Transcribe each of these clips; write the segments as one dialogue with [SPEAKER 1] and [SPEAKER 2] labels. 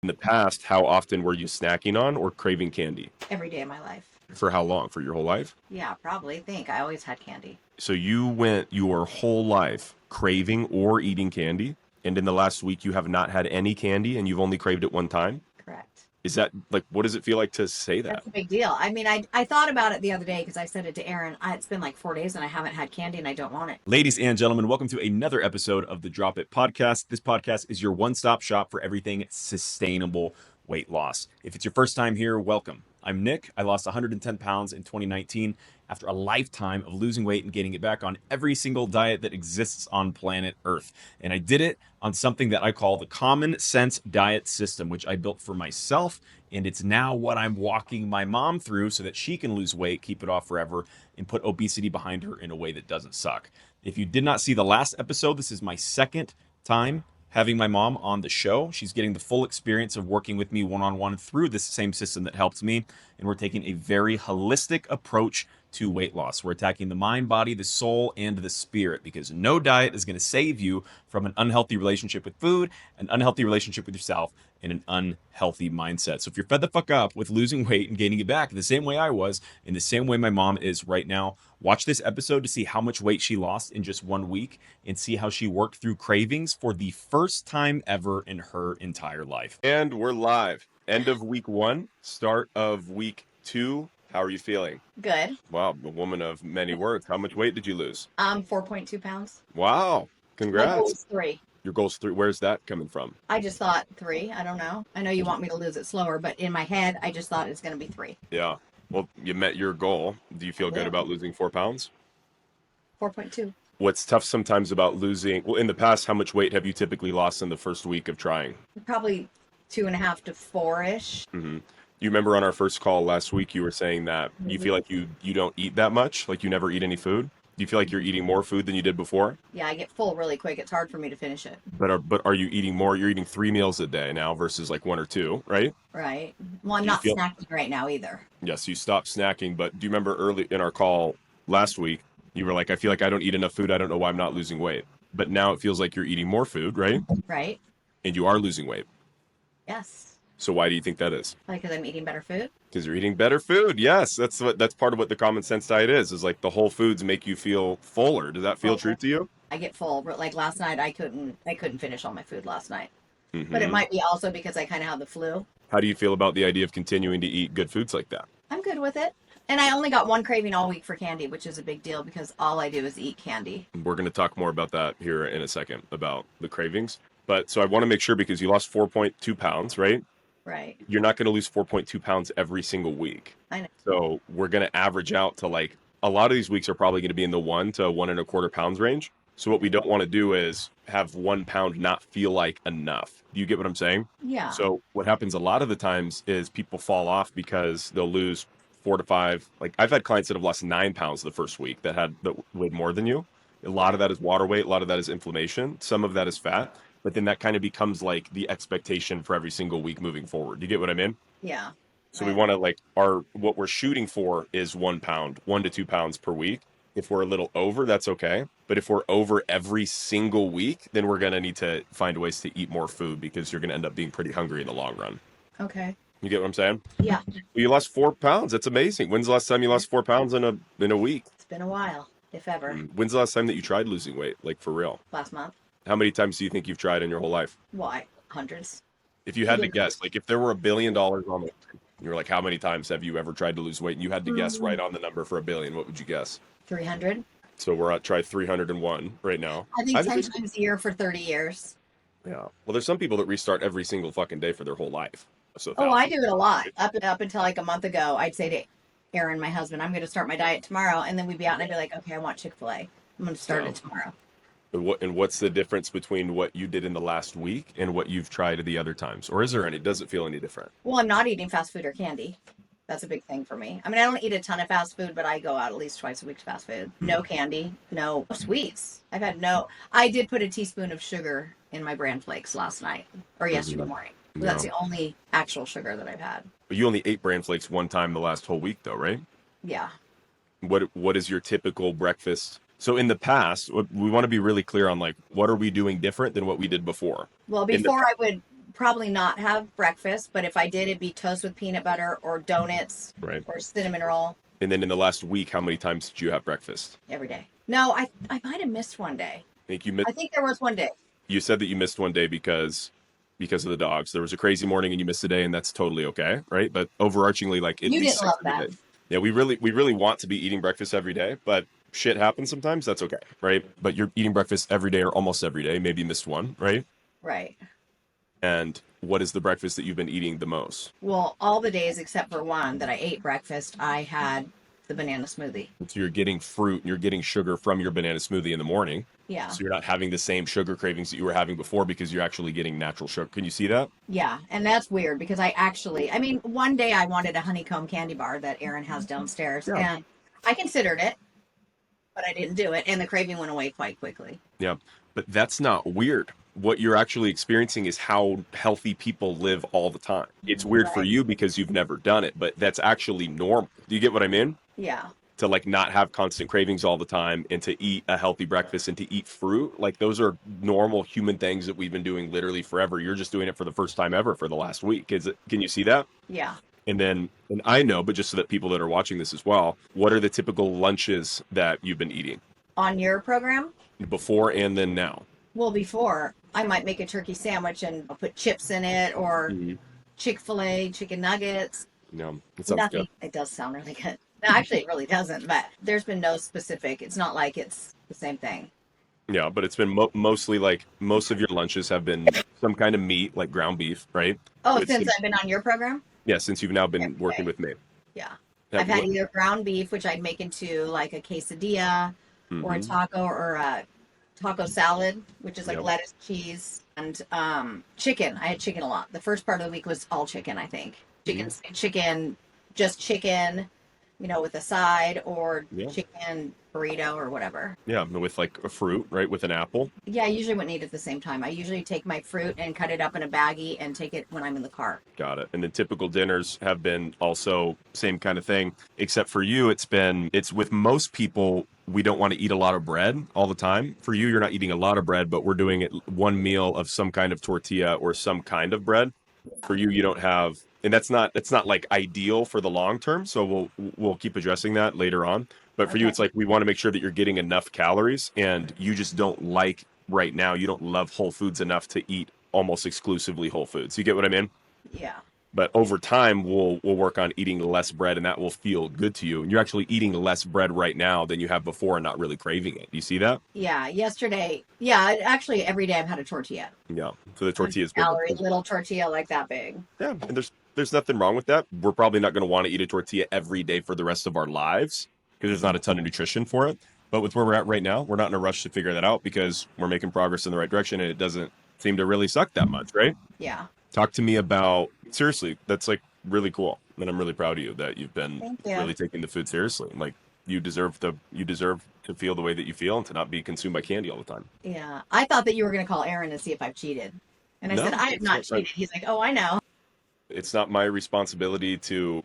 [SPEAKER 1] In the past, how often were you snacking on or craving candy?
[SPEAKER 2] Every day of my life.
[SPEAKER 1] For how long? For your whole life?
[SPEAKER 2] Yeah, probably. Think I always had candy.
[SPEAKER 1] So you went your whole life craving or eating candy, and in the last week you have not had any candy and you've only craved it one time?
[SPEAKER 2] Correct.
[SPEAKER 1] Is that like, what does it feel like to say that?
[SPEAKER 2] That's a big deal. I mean, I thought about it the other day because I said it to Aaron. It's been like 4 days and I haven't had candy and I don't want it.
[SPEAKER 3] Ladies and gentlemen, welcome to another episode of the Drop It Podcast. This podcast is your one-stop shop for everything sustainable weight loss. If it's your first time here, welcome. I'm Nick. I lost 110 pounds in 2019 after a lifetime of losing weight and getting it back on every single diet that exists on planet Earth. And I did it on something that I call the common sense diet system, which I built for myself. And it's now what I'm walking my mom through so that she can lose weight, keep it off forever, and put obesity behind her in a way that doesn't suck. If you did not see the last episode, this is my second time having my mom on the show. She's getting the full experience of working with me one-on-one through this same system that helped me. And we're taking a very holistic approach to weight loss. We're attacking the mind, body, the soul, and the spirit, because no diet is going to save you from an unhealthy relationship with food, an unhealthy relationship with yourself, and an unhealthy mindset. So if you're fed the fuck up with losing weight and gaining it back the same way I was, in the same way my mom is right now, watch this episode to see how much weight she lost in just 1 week and see how she worked through cravings for the first time ever in her entire life.
[SPEAKER 1] And we're live. End of week 1, start of week 2. How are you feeling?
[SPEAKER 2] Good.
[SPEAKER 1] Wow, a woman of many words. How much weight did you lose?
[SPEAKER 2] 4.2 pounds.
[SPEAKER 1] Wow,
[SPEAKER 2] My goal
[SPEAKER 1] congrats.
[SPEAKER 2] is 3.
[SPEAKER 1] Your goal's 3. Where's that coming from?
[SPEAKER 2] I just thought 3. I don't know. I know you want me to lose it slower, but in my head, I just thought it's going to be 3.
[SPEAKER 1] Yeah. Well, you met your goal. Do you feel good
[SPEAKER 2] Yeah.
[SPEAKER 1] about losing 4 pounds?
[SPEAKER 2] 4.2.
[SPEAKER 1] What's tough sometimes about losing, well, in the past, how much weight have you typically lost in the first week of trying?
[SPEAKER 2] Probably 2.5 to 4-ish.
[SPEAKER 1] Mm-hmm. You remember on our first call last week, you were saying that you feel like you don't eat that much, like you never eat any food. Do you feel like you're eating more food than you did before?
[SPEAKER 2] Yeah, I get full really quick. It's hard for me to finish it.
[SPEAKER 1] But are you eating more? You're eating 3 meals a day now versus like 1 or 2, right?
[SPEAKER 2] Right. Well, I'm
[SPEAKER 1] Do you
[SPEAKER 2] not
[SPEAKER 1] feel-
[SPEAKER 2] snacking right now either.
[SPEAKER 1] Yes, you stopped snacking, but do you remember early in our call last week, you were like, I feel like I don't eat enough food. I don't know why I'm not losing weight. But now it feels like you're eating more food, right?
[SPEAKER 2] Right?
[SPEAKER 1] And you are losing weight.
[SPEAKER 2] Yes.
[SPEAKER 1] So why do you think that is?
[SPEAKER 2] Because I'm eating better food.
[SPEAKER 1] Because you're eating better food. Yes, that's part of what the common sense diet is like the whole foods make you feel fuller. Does that feel
[SPEAKER 2] Okay.
[SPEAKER 1] true to you?
[SPEAKER 2] I get full. But like last night, I couldn't finish all my food last night.
[SPEAKER 1] Mhm.
[SPEAKER 2] But it might be also because I kind of have the flu.
[SPEAKER 1] How do you feel about the idea of continuing to eat good foods like that?
[SPEAKER 2] I'm good with it. And I only got one craving all week for candy, which is a big deal because all I do is eat candy.
[SPEAKER 1] We're going to talk more about that here in a second about the cravings. But so I want to make sure because you lost 4.2 pounds, right?
[SPEAKER 2] Right.
[SPEAKER 1] You're not going to lose 4.2 pounds every single week.
[SPEAKER 2] I know.
[SPEAKER 1] So we're going to average out to like a lot of these weeks are probably going to be in the 1 to 1.25 pounds range. So what we don't want to do is have 1 pound not feel like enough. Do you get what I'm saying?
[SPEAKER 2] Yeah.
[SPEAKER 1] So what happens a lot of the times is people fall off because they'll lose 4 to 5. Like I've had clients that have lost 9 pounds the first week that weighed more than you. A lot of that is water weight. A lot of that is inflammation. Some of that is fat. But then that kind of becomes like the expectation for every single week moving forward. Do you get what I mean?
[SPEAKER 2] Yeah.
[SPEAKER 1] So we want to like what we're shooting for is 1 pound, 1 to 2 pounds per week. If we're a little over, that's okay. But if we're over every single week, then we're going to need to find ways to eat more food because you're going to end up being pretty hungry in the long run.
[SPEAKER 2] Okay.
[SPEAKER 1] You get what I'm saying?
[SPEAKER 2] Yeah.
[SPEAKER 1] Well, you lost 4 pounds. That's amazing. When's the last time you lost 4 pounds in a week?
[SPEAKER 2] It's been a while, if ever.
[SPEAKER 1] When's the last time that you tried losing weight, like for real?
[SPEAKER 2] Last month.
[SPEAKER 1] How many times do you think you've tried in your whole life?
[SPEAKER 2] Why? Hundreds.
[SPEAKER 1] If you had to guess, like if there were $1 billion on it, you're like, how many times have you ever tried to lose weight? And you had to guess right on the number for $1 billion. What would you guess?
[SPEAKER 2] 300.
[SPEAKER 1] So we're at try 301 right now.
[SPEAKER 2] I think 10 times a year for 30 years.
[SPEAKER 1] Yeah. Well, there's some people that restart every single fucking day for their whole life. So
[SPEAKER 2] Oh, I do it a lot. Up until like a month ago, I'd say to Aaron, my husband, I'm going to start my diet tomorrow. And then we'd be out and I'd be like, okay, I want Chick-fil-A. I'm going to start it tomorrow.
[SPEAKER 1] And what's the difference between what you did in the last week and what you've tried the other times? Or is there any? Does it feel any different?
[SPEAKER 2] Well, I'm not eating fast food or candy. That's a big thing for me. I mean, I don't eat a ton of fast food, but I go out at least twice a week to fast food. No candy, no sweets. I did put a teaspoon of sugar in my bran flakes last night or yesterday morning. So that's the only actual sugar that I've had.
[SPEAKER 1] But you only ate bran flakes one time the last whole week though, right?
[SPEAKER 2] Yeah.
[SPEAKER 1] What is your typical breakfast? So in the past, we want to be really clear on like, what are we doing different than what we did before?
[SPEAKER 2] Well, before I would probably not have breakfast, but if I did, it'd be toast with peanut butter or donuts
[SPEAKER 1] Right.
[SPEAKER 2] or cinnamon roll
[SPEAKER 1] And then in the last week, how many times did you have breakfast?
[SPEAKER 2] every day. No, I might have missed one day.
[SPEAKER 1] I think you missed.
[SPEAKER 2] I think there was one day.
[SPEAKER 1] You said that you missed one day because of the dogs. There was a crazy morning and you missed a day, and that's totally okay, right? But overarchingly, like at
[SPEAKER 2] You
[SPEAKER 1] least
[SPEAKER 2] didn't
[SPEAKER 1] 6
[SPEAKER 2] love
[SPEAKER 1] every
[SPEAKER 2] that.
[SPEAKER 1] day. Yeah, we really want to be eating breakfast every day, but shit happens sometimes. That's okay, right? But you're eating breakfast every day or almost every day. Maybe you missed one, right?
[SPEAKER 2] Right.
[SPEAKER 1] And what is the breakfast that you've been eating the most?
[SPEAKER 2] Well, all the days except for one that I ate breakfast, I had the banana smoothie.
[SPEAKER 1] So you're getting fruit and you're getting sugar from your banana smoothie in the morning.
[SPEAKER 2] Yeah.
[SPEAKER 1] So you're not having the same sugar cravings that you were having before because you're actually getting natural sugar. Can you see that?
[SPEAKER 2] Yeah. And that's weird because I mean, one day I wanted a honeycomb candy bar that Aaron has downstairs,
[SPEAKER 1] Yeah.
[SPEAKER 2] and I considered it, but I didn't do it. And the craving went away quite quickly.
[SPEAKER 1] Yeah. But that's not weird. What you're actually experiencing is how healthy people live all the time. It's weird for
[SPEAKER 2] Right.
[SPEAKER 1] you because you've never done it, but that's actually normal. Do you get what I mean?
[SPEAKER 2] Yeah.
[SPEAKER 1] To like not have constant cravings all the time and to eat a healthy breakfast and to eat fruit. Like those are normal human things that we've been doing literally forever. You're just doing it for the first time ever for the last week. Can you see that?
[SPEAKER 2] Yeah.
[SPEAKER 1] And I know, but just so that people that are watching this as well, what are the typical lunches that you've been eating
[SPEAKER 2] On your program?
[SPEAKER 1] before and then now?
[SPEAKER 2] Well, before I might make a turkey sandwich and I'll put chips in it or Chick-fil-A, chicken nuggets.
[SPEAKER 1] No, it sounds
[SPEAKER 2] Nothing.
[SPEAKER 1] good.
[SPEAKER 2] It does sound really good. No, actually, it really doesn't. But there's been no specific. It's not like it's the same thing.
[SPEAKER 1] Yeah, but it's been mostly like most of your lunches have been some kind of meat, like ground beef, right?
[SPEAKER 2] Oh,
[SPEAKER 1] With
[SPEAKER 2] since
[SPEAKER 1] some-
[SPEAKER 2] I've been on your program?
[SPEAKER 1] yeah, since you've now been
[SPEAKER 2] Every
[SPEAKER 1] working
[SPEAKER 2] day.
[SPEAKER 1] with me.
[SPEAKER 2] Yeah.
[SPEAKER 1] Have-
[SPEAKER 2] I've had
[SPEAKER 1] what-
[SPEAKER 2] either ground beef, which I'd make into like a quesadilla or a
[SPEAKER 1] Mhm.
[SPEAKER 2] taco or a taco salad, which is like
[SPEAKER 1] Yep.
[SPEAKER 2] lettuce, cheese, and chicken. I had chicken a lot. The first part of the week was all chicken, I think. Chicken, just chicken, with a side or
[SPEAKER 1] Yeah.
[SPEAKER 2] chicken burrito or whatever.
[SPEAKER 1] Yeah, with like a fruit, right? With an apple.
[SPEAKER 2] Yeah, I usually wouldn't eat at the same time. I usually take my fruit and cut it up in a baggie and take it when I'm in the car.
[SPEAKER 1] Got it. And then typical dinners have been also same kind of thing, except for you, it's with most people, we don't want to eat a lot of bread all the time. For you, you're not eating a lot of bread, but we're doing it one meal of some kind of tortilla or some kind of bread. For you, you don't have, and that's not like ideal for the long term. So we'll keep addressing that later on. But for you,
[SPEAKER 2] Okay.
[SPEAKER 1] it's like we want to make sure that you're getting enough calories, and you just don't like right now. You don't love whole foods enough to eat almost exclusively whole foods. You get what I mean?
[SPEAKER 2] Yeah.
[SPEAKER 1] But over time, we'll work on eating less bread, and that will feel good to you. And you're actually eating less bread right now than you have before, and not really craving it. Do you see that?
[SPEAKER 2] Yeah. Yesterday, actually every day I've had a tortilla.
[SPEAKER 1] Yeah. So the tortilla is good.
[SPEAKER 2] Calorie, little tortilla like that big.
[SPEAKER 1] Yeah, and there's nothing wrong with that. We're probably not going to want to eat a tortilla every day for the rest of our lives because there's not a ton of nutrition for it. But with where we're at right now, we're not in a rush to figure that out because we're making progress in the right direction, and it doesn't seem to really suck that much, right?
[SPEAKER 2] Yeah.
[SPEAKER 1] Talk to me about, seriously, that's like really cool. And I'm really proud of you that you've been
[SPEAKER 2] Thank you.
[SPEAKER 1] really taking the food seriously. Like you deserve to feel the way that you feel and to not be consumed by candy all the time.
[SPEAKER 2] Yeah. I thought that you were going to call Aaron and see if I've cheated. And I
[SPEAKER 1] No,
[SPEAKER 2] said, I have
[SPEAKER 1] it's
[SPEAKER 2] not
[SPEAKER 1] not right.
[SPEAKER 2] cheated. He's like, oh, I know.
[SPEAKER 1] It's not my responsibility to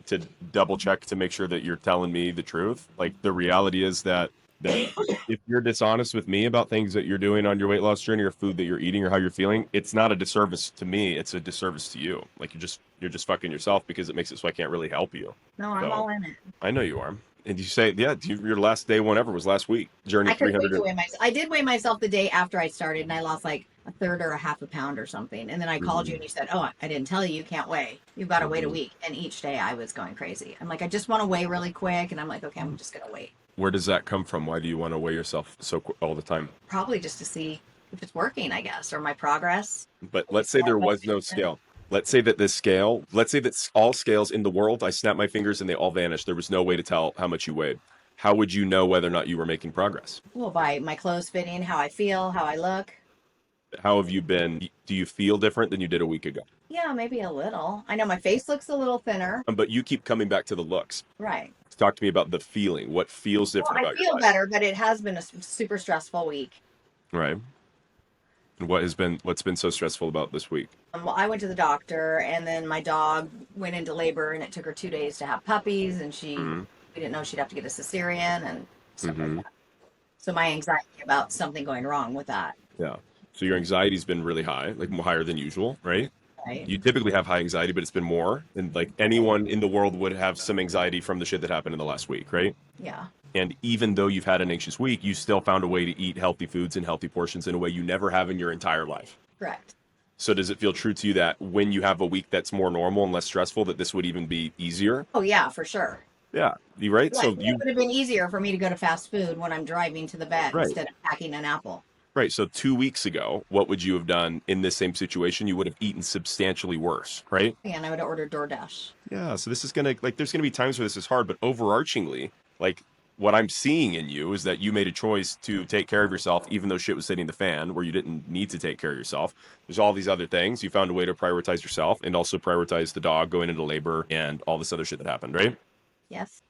[SPEAKER 1] double check to make sure that you're telling me the truth. Like the reality is that if you're dishonest with me about things that you're doing on your weight loss journey or food that you're eating or how you're feeling, it's not a disservice to me. It's a disservice to you. Like you're just fucking yourself because it makes it so I can't really help you.
[SPEAKER 2] No, I'm
[SPEAKER 1] So,
[SPEAKER 2] all in it.
[SPEAKER 1] I know you are. And you say, yeah, your last day, whenever was last week. Journey
[SPEAKER 2] I could
[SPEAKER 1] 300.
[SPEAKER 2] weigh myself. I did weigh myself the day after I started, and I lost like a third or a half a pound or something. And then I called you and you said, oh, I didn't tell you, you can't weigh. You've got to wait a week. And each day I was going crazy. I'm like, I just want to weigh really quick. And I'm like, okay, I'm just going to wait.
[SPEAKER 1] Where does that come from? Why do you want to weigh yourself all the time?
[SPEAKER 2] Probably just to see if it's working, I guess, or my progress.
[SPEAKER 1] But let's say there was no scale. Let's say that all scales in the world, I snap my fingers and they all vanished. There was no way to tell how much you weighed. How would you know whether or not you were making progress?
[SPEAKER 2] Well, by my clothes fitting, how I feel, how I look.
[SPEAKER 1] How have you been? Do you feel different than you did a week ago?
[SPEAKER 2] Yeah, maybe a little. I know my face looks a little thinner.
[SPEAKER 1] But you keep coming back to the looks.
[SPEAKER 2] Right.
[SPEAKER 1] Talk to me about the feeling. What feels different
[SPEAKER 2] Well, I
[SPEAKER 1] about your
[SPEAKER 2] feel
[SPEAKER 1] life?
[SPEAKER 2] better, but it has been a super stressful week.
[SPEAKER 1] Right. And what's been so stressful about this week?
[SPEAKER 2] Well, I went to the doctor, and then my dog went into labor, and it took her 2 days to have puppies, and we didn't know she'd have to get a cesarean and stuff like that. So my anxiety about something going wrong with that.
[SPEAKER 1] Yeah. So your anxiety's been really high, like more higher than usual, right?
[SPEAKER 2] Right.
[SPEAKER 1] You typically have high anxiety, but it's been more. And like anyone in the world would have some anxiety from the shit that happened in the last week, right?
[SPEAKER 2] Yeah.
[SPEAKER 1] And even though you've had an anxious week, you still found a way to eat healthy foods and healthy portions in a way you never have in your entire life.
[SPEAKER 2] Correct.
[SPEAKER 1] So does it feel true to you that when you have a week that's more normal and less stressful, that this would even be easier?
[SPEAKER 2] Oh yeah, for sure.
[SPEAKER 1] Yeah, you right?
[SPEAKER 2] Yeah,
[SPEAKER 1] So
[SPEAKER 2] it
[SPEAKER 1] you
[SPEAKER 2] would have been easier for me to go to fast food when I'm driving to the vet
[SPEAKER 1] right.
[SPEAKER 2] instead of packing an apple.
[SPEAKER 1] Right. So 2 weeks ago, what would you have done in this same situation? You would have eaten substantially worse, right?
[SPEAKER 2] And I would have ordered DoorDash.
[SPEAKER 1] Yeah. So this is gonna like there's gonna be times where this is hard, but overarchingly, like what I'm seeing in you is that you made a choice to take care of yourself, even though shit was hitting the fan, where you didn't need to take care of yourself. There's all these other things. You found a way to prioritize yourself and also prioritize the dog going into labor and all this other shit that happened, right?
[SPEAKER 2] Yes.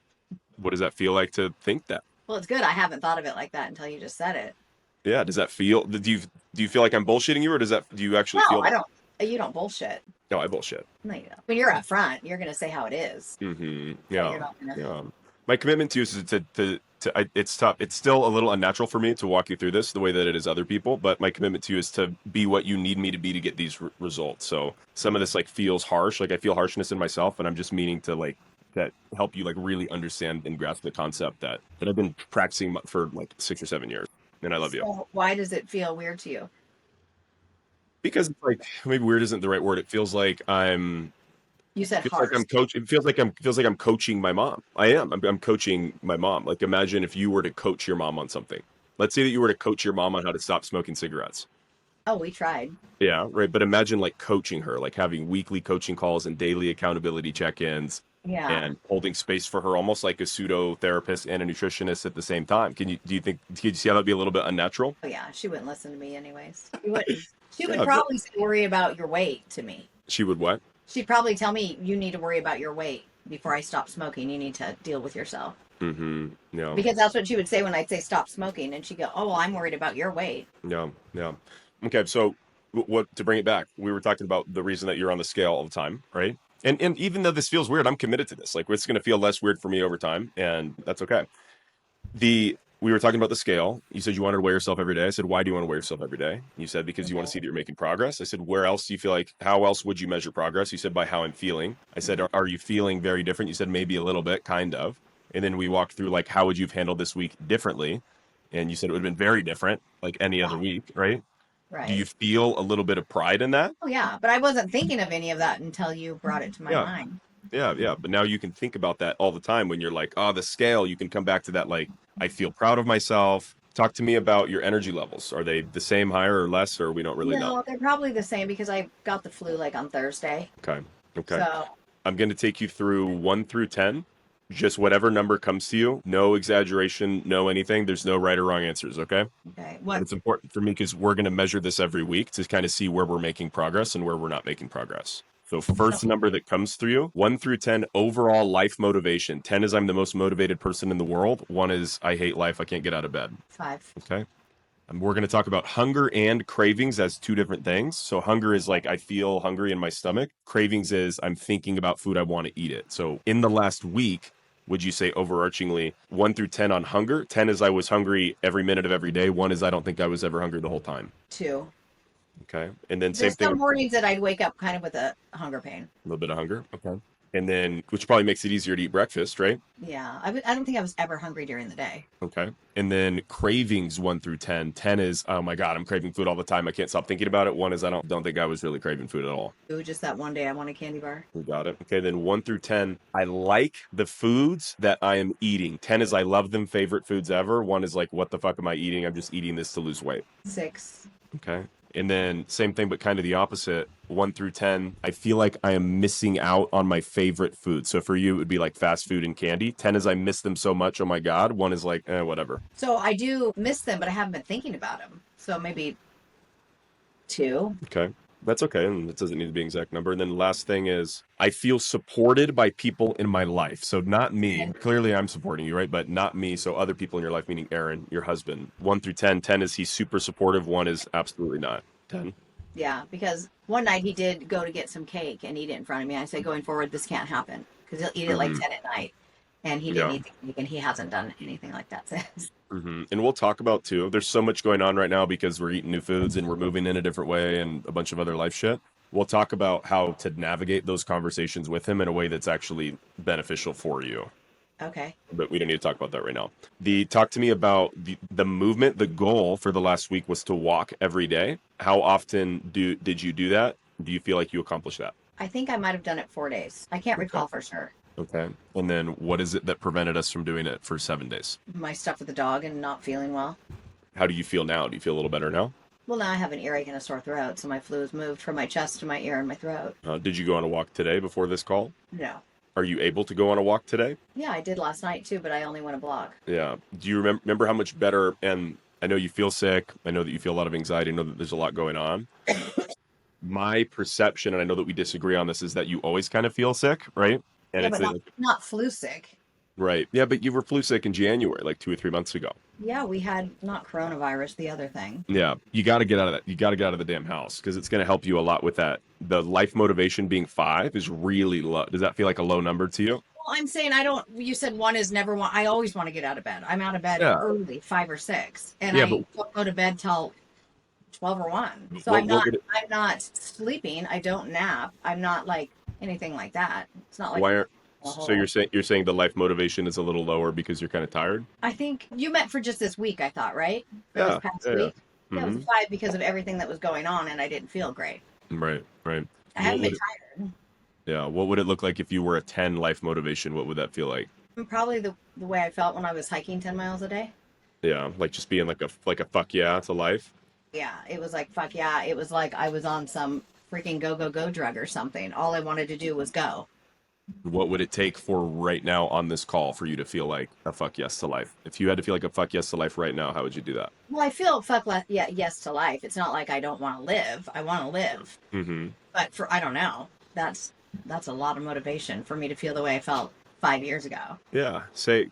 [SPEAKER 1] What does that feel like to think that?
[SPEAKER 2] Well, it's good. I haven't thought of it like that until you just said it.
[SPEAKER 1] Yeah. Does that feel? Do you feel like I'm bullshitting you, or do you actually
[SPEAKER 2] No,
[SPEAKER 1] feel?
[SPEAKER 2] I don't. You don't bullshit.
[SPEAKER 1] No, I bullshit.
[SPEAKER 2] No, you don't. When you're up front, you're going to say how it is.
[SPEAKER 1] Mm-hmm.
[SPEAKER 2] So
[SPEAKER 1] Yeah.
[SPEAKER 2] you're not gonna...
[SPEAKER 1] Yeah. My commitment to you is it's tough. It's still a little unnatural for me to walk you through this the way that it is other people, but my commitment to you is to be what you need me to be to get these results. So some of this like feels harsh. Like I feel harshness in myself, and I'm just meaning to like that help you like really understand and grasp the concept that I've been practicing for like 6 or 7 years. And I love you.
[SPEAKER 2] So why does it feel weird to you?
[SPEAKER 1] Because it's like maybe weird isn't the right word. It feels like
[SPEAKER 2] You said
[SPEAKER 1] feels
[SPEAKER 2] harsh.
[SPEAKER 1] like I'm coach. It feels like I'm coaching my mom. I am. I'm coaching my mom. Like imagine if you were to coach your mom on something. Let's say that you were to coach your mom on how to stop smoking cigarettes.
[SPEAKER 2] Oh, we tried.
[SPEAKER 1] Yeah, right. But imagine like coaching her, like having weekly coaching calls and daily accountability check-ins
[SPEAKER 2] Yeah.
[SPEAKER 1] and holding space for her, almost like a pseudo therapist and a nutritionist at the same time. Do you see how that'd be a little bit unnatural?
[SPEAKER 2] Oh, yeah. She wouldn't listen to me anyways. She wouldn't. She would
[SPEAKER 1] Yeah,
[SPEAKER 2] probably say, worry about your weight to me.
[SPEAKER 1] She would what?
[SPEAKER 2] She'd probably tell me, you need to worry about your weight before I stop smoking. You need to deal with yourself.
[SPEAKER 1] Mm-hmm. Yeah.
[SPEAKER 2] Because that's what she would say when I'd say stop smoking. And she'd go, oh, well, I'm worried about your weight.
[SPEAKER 1] Yeah. Yeah. Okay. So what to bring it back? We were talking about the reason that you're on the scale all the time, right? And even though this feels weird, I'm committed to this. Like it's going to feel less weird for me over time, and that's okay. We were talking about the scale. You said you wanted to weigh yourself every day. I said, why do you want to weigh yourself every day? You said, because you want to see that you're making progress. I said, where else do you feel like, how else would you measure progress? You said, by how I'm feeling. I said, are you feeling very different? You said, maybe a little bit, kind of. And then we walked through like, how would you have handled this week differently? And you said it would have been very different, like any other week, right?
[SPEAKER 2] Right.
[SPEAKER 1] Do you feel a little bit of pride in that?
[SPEAKER 2] Oh, yeah. But I wasn't thinking of any of that until you brought it to my mind.
[SPEAKER 1] Yeah. But now you can think about that all the time when you're like, oh, the scale, you can come back to that. Like, I feel proud of myself. Talk to me about your energy levels. Are they the same, higher or less, or we don't really know?
[SPEAKER 2] No, they're probably the same because I got the flu like on Thursday.
[SPEAKER 1] Okay.
[SPEAKER 2] So
[SPEAKER 1] I'm going to take you through 1 through 10. Just whatever number comes to you. No exaggeration, no anything. There's no right or wrong answers, okay?
[SPEAKER 2] okay.
[SPEAKER 1] And
[SPEAKER 2] What
[SPEAKER 1] it's important for me because we're going to measure this every week to kind of see where we're making progress and where we're not making progress. So first number that comes through you, 1 through 10, overall life motivation. 10 is I'm the most motivated person in the world. 1 is I hate life. I can't get out of bed.
[SPEAKER 2] 5.
[SPEAKER 1] Okay. And we're going to talk about hunger and cravings as 2 different things. So hunger is like I feel hungry in my stomach. Cravings is I'm thinking about food. I want to eat it. So in the last week, would you say overarchingly 1 through 10 on hunger? 10 is I was hungry every minute of every day. 1 is I don't think I was ever hungry the whole time.
[SPEAKER 2] 2.
[SPEAKER 1] Okay. And then same
[SPEAKER 2] There's
[SPEAKER 1] thing.
[SPEAKER 2] some mornings that I'd wake up kind of with a hunger pain.
[SPEAKER 1] A little bit of hunger. Okay. And then, which probably makes it easier to eat breakfast, right?
[SPEAKER 2] Yeah. I don't think I was ever hungry during the day.
[SPEAKER 1] Okay. And then cravings 1 through 10. 10 is, oh my God, I'm craving food all the time. I can't stop thinking about it. 1 is I don't think I was really craving food at all.
[SPEAKER 2] Ooh, just that one day I want a candy bar.
[SPEAKER 1] We got it. Okay. Then 1 through 10. I like the foods that I am eating. 10 is I love them, favorite foods ever. 1 is like, what the fuck am I eating? I'm just eating this to lose weight.
[SPEAKER 2] 6.
[SPEAKER 1] Okay. And then same thing, but kind of the opposite. 1 through 10, I feel like I am missing out on my favorite food. So for you, it would be like fast food and candy. 10 is I miss them so much. Oh my God. 1 is like, whatever.
[SPEAKER 2] So I do miss them, but I haven't been thinking about them. So maybe 2.
[SPEAKER 1] Okay. That's okay. And it doesn't need to be an exact number. And then the last thing is I feel supported by people in my life. So not me. Clearly I'm supporting you, right? But not me. So other people in your life, meaning Aaron, your husband. 1 through 10. 10 is he's super supportive. 1 is absolutely not. 10.
[SPEAKER 2] Yeah, because one night he did go to get some cake and eat it in front of me. I said, going forward, this can't happen because he'll eat it like 10 at night. And he didn't eat the cake, and he hasn't done anything like that since.
[SPEAKER 1] And we'll talk about too. There's so much going on right now because we're eating new foods and we're moving in a different way and a bunch of other life shit. We'll talk about how to navigate those conversations with him in a way that's actually beneficial for you.
[SPEAKER 2] Okay.
[SPEAKER 1] But we don't need to talk about that right now. Talk to me about the movement. The goal for the last week was to walk every day. How often did you do that? Do you feel like you accomplished that?
[SPEAKER 2] I think I might have done it 4 days. I can't recall for sure.
[SPEAKER 1] Okay. And then what is it that prevented us from doing it for 7 days?
[SPEAKER 2] My stuff with the dog and not feeling well.
[SPEAKER 1] How do you feel now? Do you feel a little better now?
[SPEAKER 2] Well, now I have an earache and a sore throat, so my flu has moved from my chest to my ear and my throat.
[SPEAKER 1] Did you go on a walk today before this call?
[SPEAKER 2] No.
[SPEAKER 1] Are you able to go on a walk today?
[SPEAKER 2] Yeah, I did last night too, but I only went a block.
[SPEAKER 1] Yeah. Do you remember how much better? And I know you feel sick. I know that you feel a lot of anxiety. I know that there's a lot going on. My perception, and I know that we disagree on this, is that you always kind of feel sick, right? And
[SPEAKER 2] Yeah,
[SPEAKER 1] it's
[SPEAKER 2] but not flu sick.
[SPEAKER 1] right. Yeah, but you were flu sick in January, like 2 or 3 months ago.
[SPEAKER 2] Yeah, we had not coronavirus, the other thing.
[SPEAKER 1] Yeah, you got to get out of that. You got to get out of the damn house because it's going to help you a lot with that. The life motivation being 5 is really low. Does that feel like a low number to you?
[SPEAKER 2] Well, I'm saying you said 1 is never 1. I always want to get out of bed. I'm out of bed
[SPEAKER 1] Yeah.
[SPEAKER 2] early, 5 or 6. And
[SPEAKER 1] Yeah,
[SPEAKER 2] I don't go to bed till 12 or 1. So
[SPEAKER 1] What
[SPEAKER 2] I'm not sleeping. I don't nap. I'm not like anything like that. It's not like
[SPEAKER 1] Why aren't?
[SPEAKER 2] a
[SPEAKER 1] So
[SPEAKER 2] whole-
[SPEAKER 1] you're saying the life motivation is a little lower because you're kind of tired?
[SPEAKER 2] I think you meant for just this week, I thought, right? For
[SPEAKER 1] Yeah,
[SPEAKER 2] this past
[SPEAKER 1] yeah,
[SPEAKER 2] week. Yeah, it
[SPEAKER 1] Mhm.
[SPEAKER 2] was 5 because of everything that was going on and I didn't feel great.
[SPEAKER 1] Right, right.
[SPEAKER 2] I haven't
[SPEAKER 1] What
[SPEAKER 2] been
[SPEAKER 1] would
[SPEAKER 2] tired.
[SPEAKER 1] Yeah. What would it look like if you were a 10 life motivation? What would that feel like?
[SPEAKER 2] Probably the way I felt when I was hiking 10 miles a day.
[SPEAKER 1] Yeah, like just being like a fuck yeah to life.
[SPEAKER 2] Yeah, it was like, fuck yeah. It was like I was on some freaking go drug or something. All I wanted to do was go.
[SPEAKER 1] What would it take for right now on this call for you to feel like a fuck yes to life? If you had to feel like a fuck yes to life right now, how would you do that?
[SPEAKER 2] Well, I feel yes to life. It's not like I don't want to live. I want to live.
[SPEAKER 1] Mm-hmm.
[SPEAKER 2] But I don't know. That's a lot of motivation for me to feel the way I felt 5 years ago.
[SPEAKER 1] Yeah.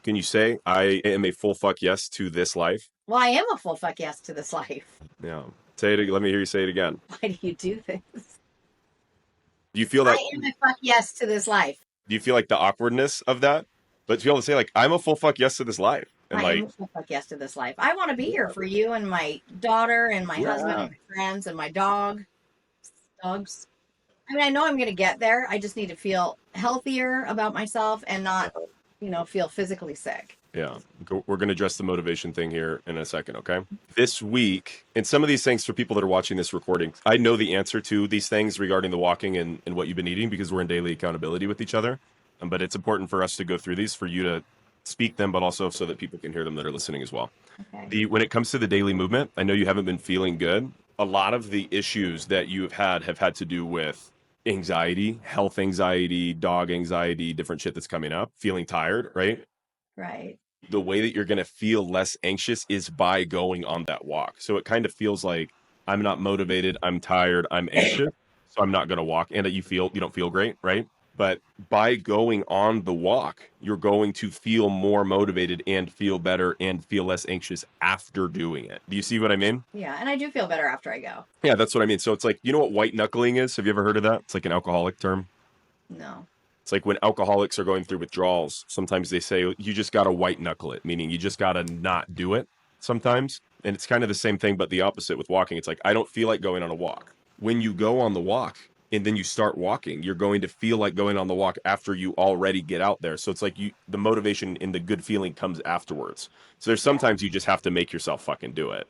[SPEAKER 1] Can you say I am a full fuck yes to this life?
[SPEAKER 2] Well, I am a full fuck yes to this life.
[SPEAKER 1] Yeah. Say it. Let me hear you say it again.
[SPEAKER 2] Why do you do this?
[SPEAKER 1] Do you feel that?
[SPEAKER 2] I am a fuck yes to this life.
[SPEAKER 1] Do you feel like the awkwardness of that? But to be able to say like I'm a full fuck yes to this life, and
[SPEAKER 2] I am a full fuck yes to this life. I want to be here for you and my daughter and my husband and my friends and my dogs. I mean, I know I'm going to get there. I just need to feel healthier about myself and not, feel physically sick.
[SPEAKER 1] Yeah, we're going to address the motivation thing here in a second, okay? This week, and some of these things for people that are watching this recording, I know the answer to these things regarding the walking and what you've been eating because we're in daily accountability with each other. But it's important for us to go through these for you to speak them, but also so that people can hear them that are listening as well.
[SPEAKER 2] Okay.
[SPEAKER 1] When it comes to the daily movement, I know you haven't been feeling good. A lot of the issues that you have had to do with anxiety, health anxiety, dog anxiety, different shit that's coming up, feeling tired, right?
[SPEAKER 2] Right.
[SPEAKER 1] The way that you're going to feel less anxious is by going on that walk. So it kind of feels like I'm not motivated, I'm tired, I'm anxious, so I'm not going to walk. And that you don't feel great, right? But by going on the walk, you're going to feel more motivated and feel better and feel less anxious after doing it. Do you see what I mean?
[SPEAKER 2] Yeah, and I do feel better after I go.
[SPEAKER 1] Yeah, that's what I mean. So it's like, you know what white knuckling is? Have you ever heard of that? It's like an alcoholic term.
[SPEAKER 2] No.
[SPEAKER 1] It's like when alcoholics are going through withdrawals, sometimes they say you just got to white knuckle it, meaning you just got to not do it sometimes. And it's kind of the same thing, but the opposite with walking. It's like, I don't feel like going on a walk. When you go on the walk and then you start walking, you're going to feel like going on the walk after you already get out there. So it's like the motivation and the good feeling comes afterwards. So there's sometimes you just have to make yourself fucking do it.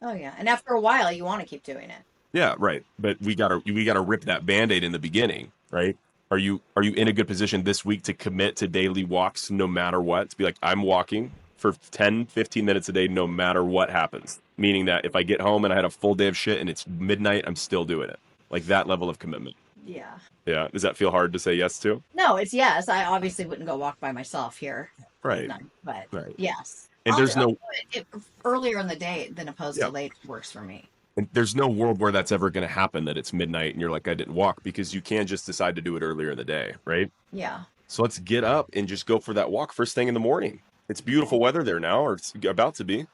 [SPEAKER 2] Oh yeah. And after a while you want to keep doing it.
[SPEAKER 1] Yeah, right. But we gotta rip that Band-Aid in the beginning, right? Are you in a good position this week to commit to daily walks no matter what? To be like, I'm walking for 10, 15 minutes a day no matter what happens. Meaning that if I get home and I had a full day of shit and it's midnight, I'm still doing it. Like that level of commitment.
[SPEAKER 2] Yeah.
[SPEAKER 1] Yeah. Does that feel hard to say yes to?
[SPEAKER 2] No, it's yes. I obviously wouldn't go walk by myself here.
[SPEAKER 1] Right.
[SPEAKER 2] But
[SPEAKER 1] Right.
[SPEAKER 2] yes.
[SPEAKER 1] And
[SPEAKER 2] I'll do it earlier in the day than opposed to late works for me.
[SPEAKER 1] And there's no world where that's ever going to happen, that it's midnight and you're like, I didn't walk, because you can just decide to do it earlier in the day, right?
[SPEAKER 2] Yeah.
[SPEAKER 1] So let's get up and just go for that walk first thing in the morning. It's beautiful weather there now, or it's about to be.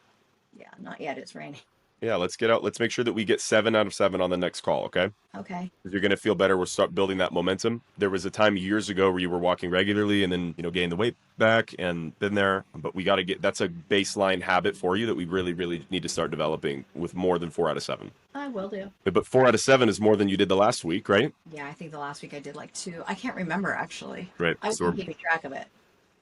[SPEAKER 2] Yeah, not yet. It's raining.
[SPEAKER 1] Yeah, let's get out. Let's make sure that we get 7 out of 7 on the next call, okay?
[SPEAKER 2] Okay.
[SPEAKER 1] You're going to feel better. We'll start building that momentum. There was a time years ago where you were walking regularly and then, gain the weight back and been there. But we got to that's a baseline habit for you that we really, really need to start developing with more than 4 out of 7.
[SPEAKER 2] I will do.
[SPEAKER 1] But 4 out of 7 is more than you did the last week, right?
[SPEAKER 2] Yeah, I think the last week I did like 2. I can't remember actually.
[SPEAKER 1] Right.
[SPEAKER 2] I
[SPEAKER 1] So
[SPEAKER 2] wasn't keeping track of it.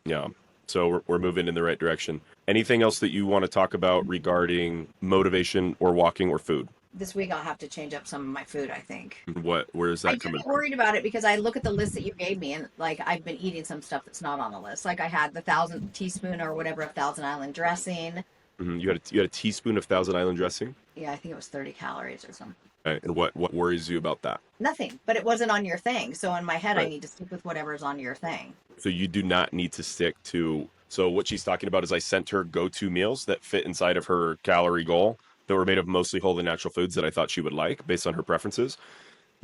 [SPEAKER 1] yeah. So we're moving in the right direction. Anything else that you want to talk about regarding motivation or walking or food?
[SPEAKER 2] This week I'll have to change up some of my food, I think.
[SPEAKER 1] Where is
[SPEAKER 2] I
[SPEAKER 1] that
[SPEAKER 2] do
[SPEAKER 1] coming
[SPEAKER 2] get
[SPEAKER 1] from?
[SPEAKER 2] worried about it because I look at the list that you gave me and like I've been eating some stuff that's not on the list. Like I had the 1,000 teaspoon or whatever of Thousand Island dressing.
[SPEAKER 1] You had a teaspoon of Thousand Island dressing?
[SPEAKER 2] Yeah, I think it was 30 calories or something.
[SPEAKER 1] Right. And what worries you about that?
[SPEAKER 2] Nothing, but it wasn't on your thing. So in my head, I
[SPEAKER 1] Right.
[SPEAKER 2] need to stick with whatever's on your thing.
[SPEAKER 1] So you do not need to stick to. So what she's talking about is I sent her go-to meals that fit inside of her calorie goal that were made of mostly whole and natural foods that I thought she would like based on her preferences.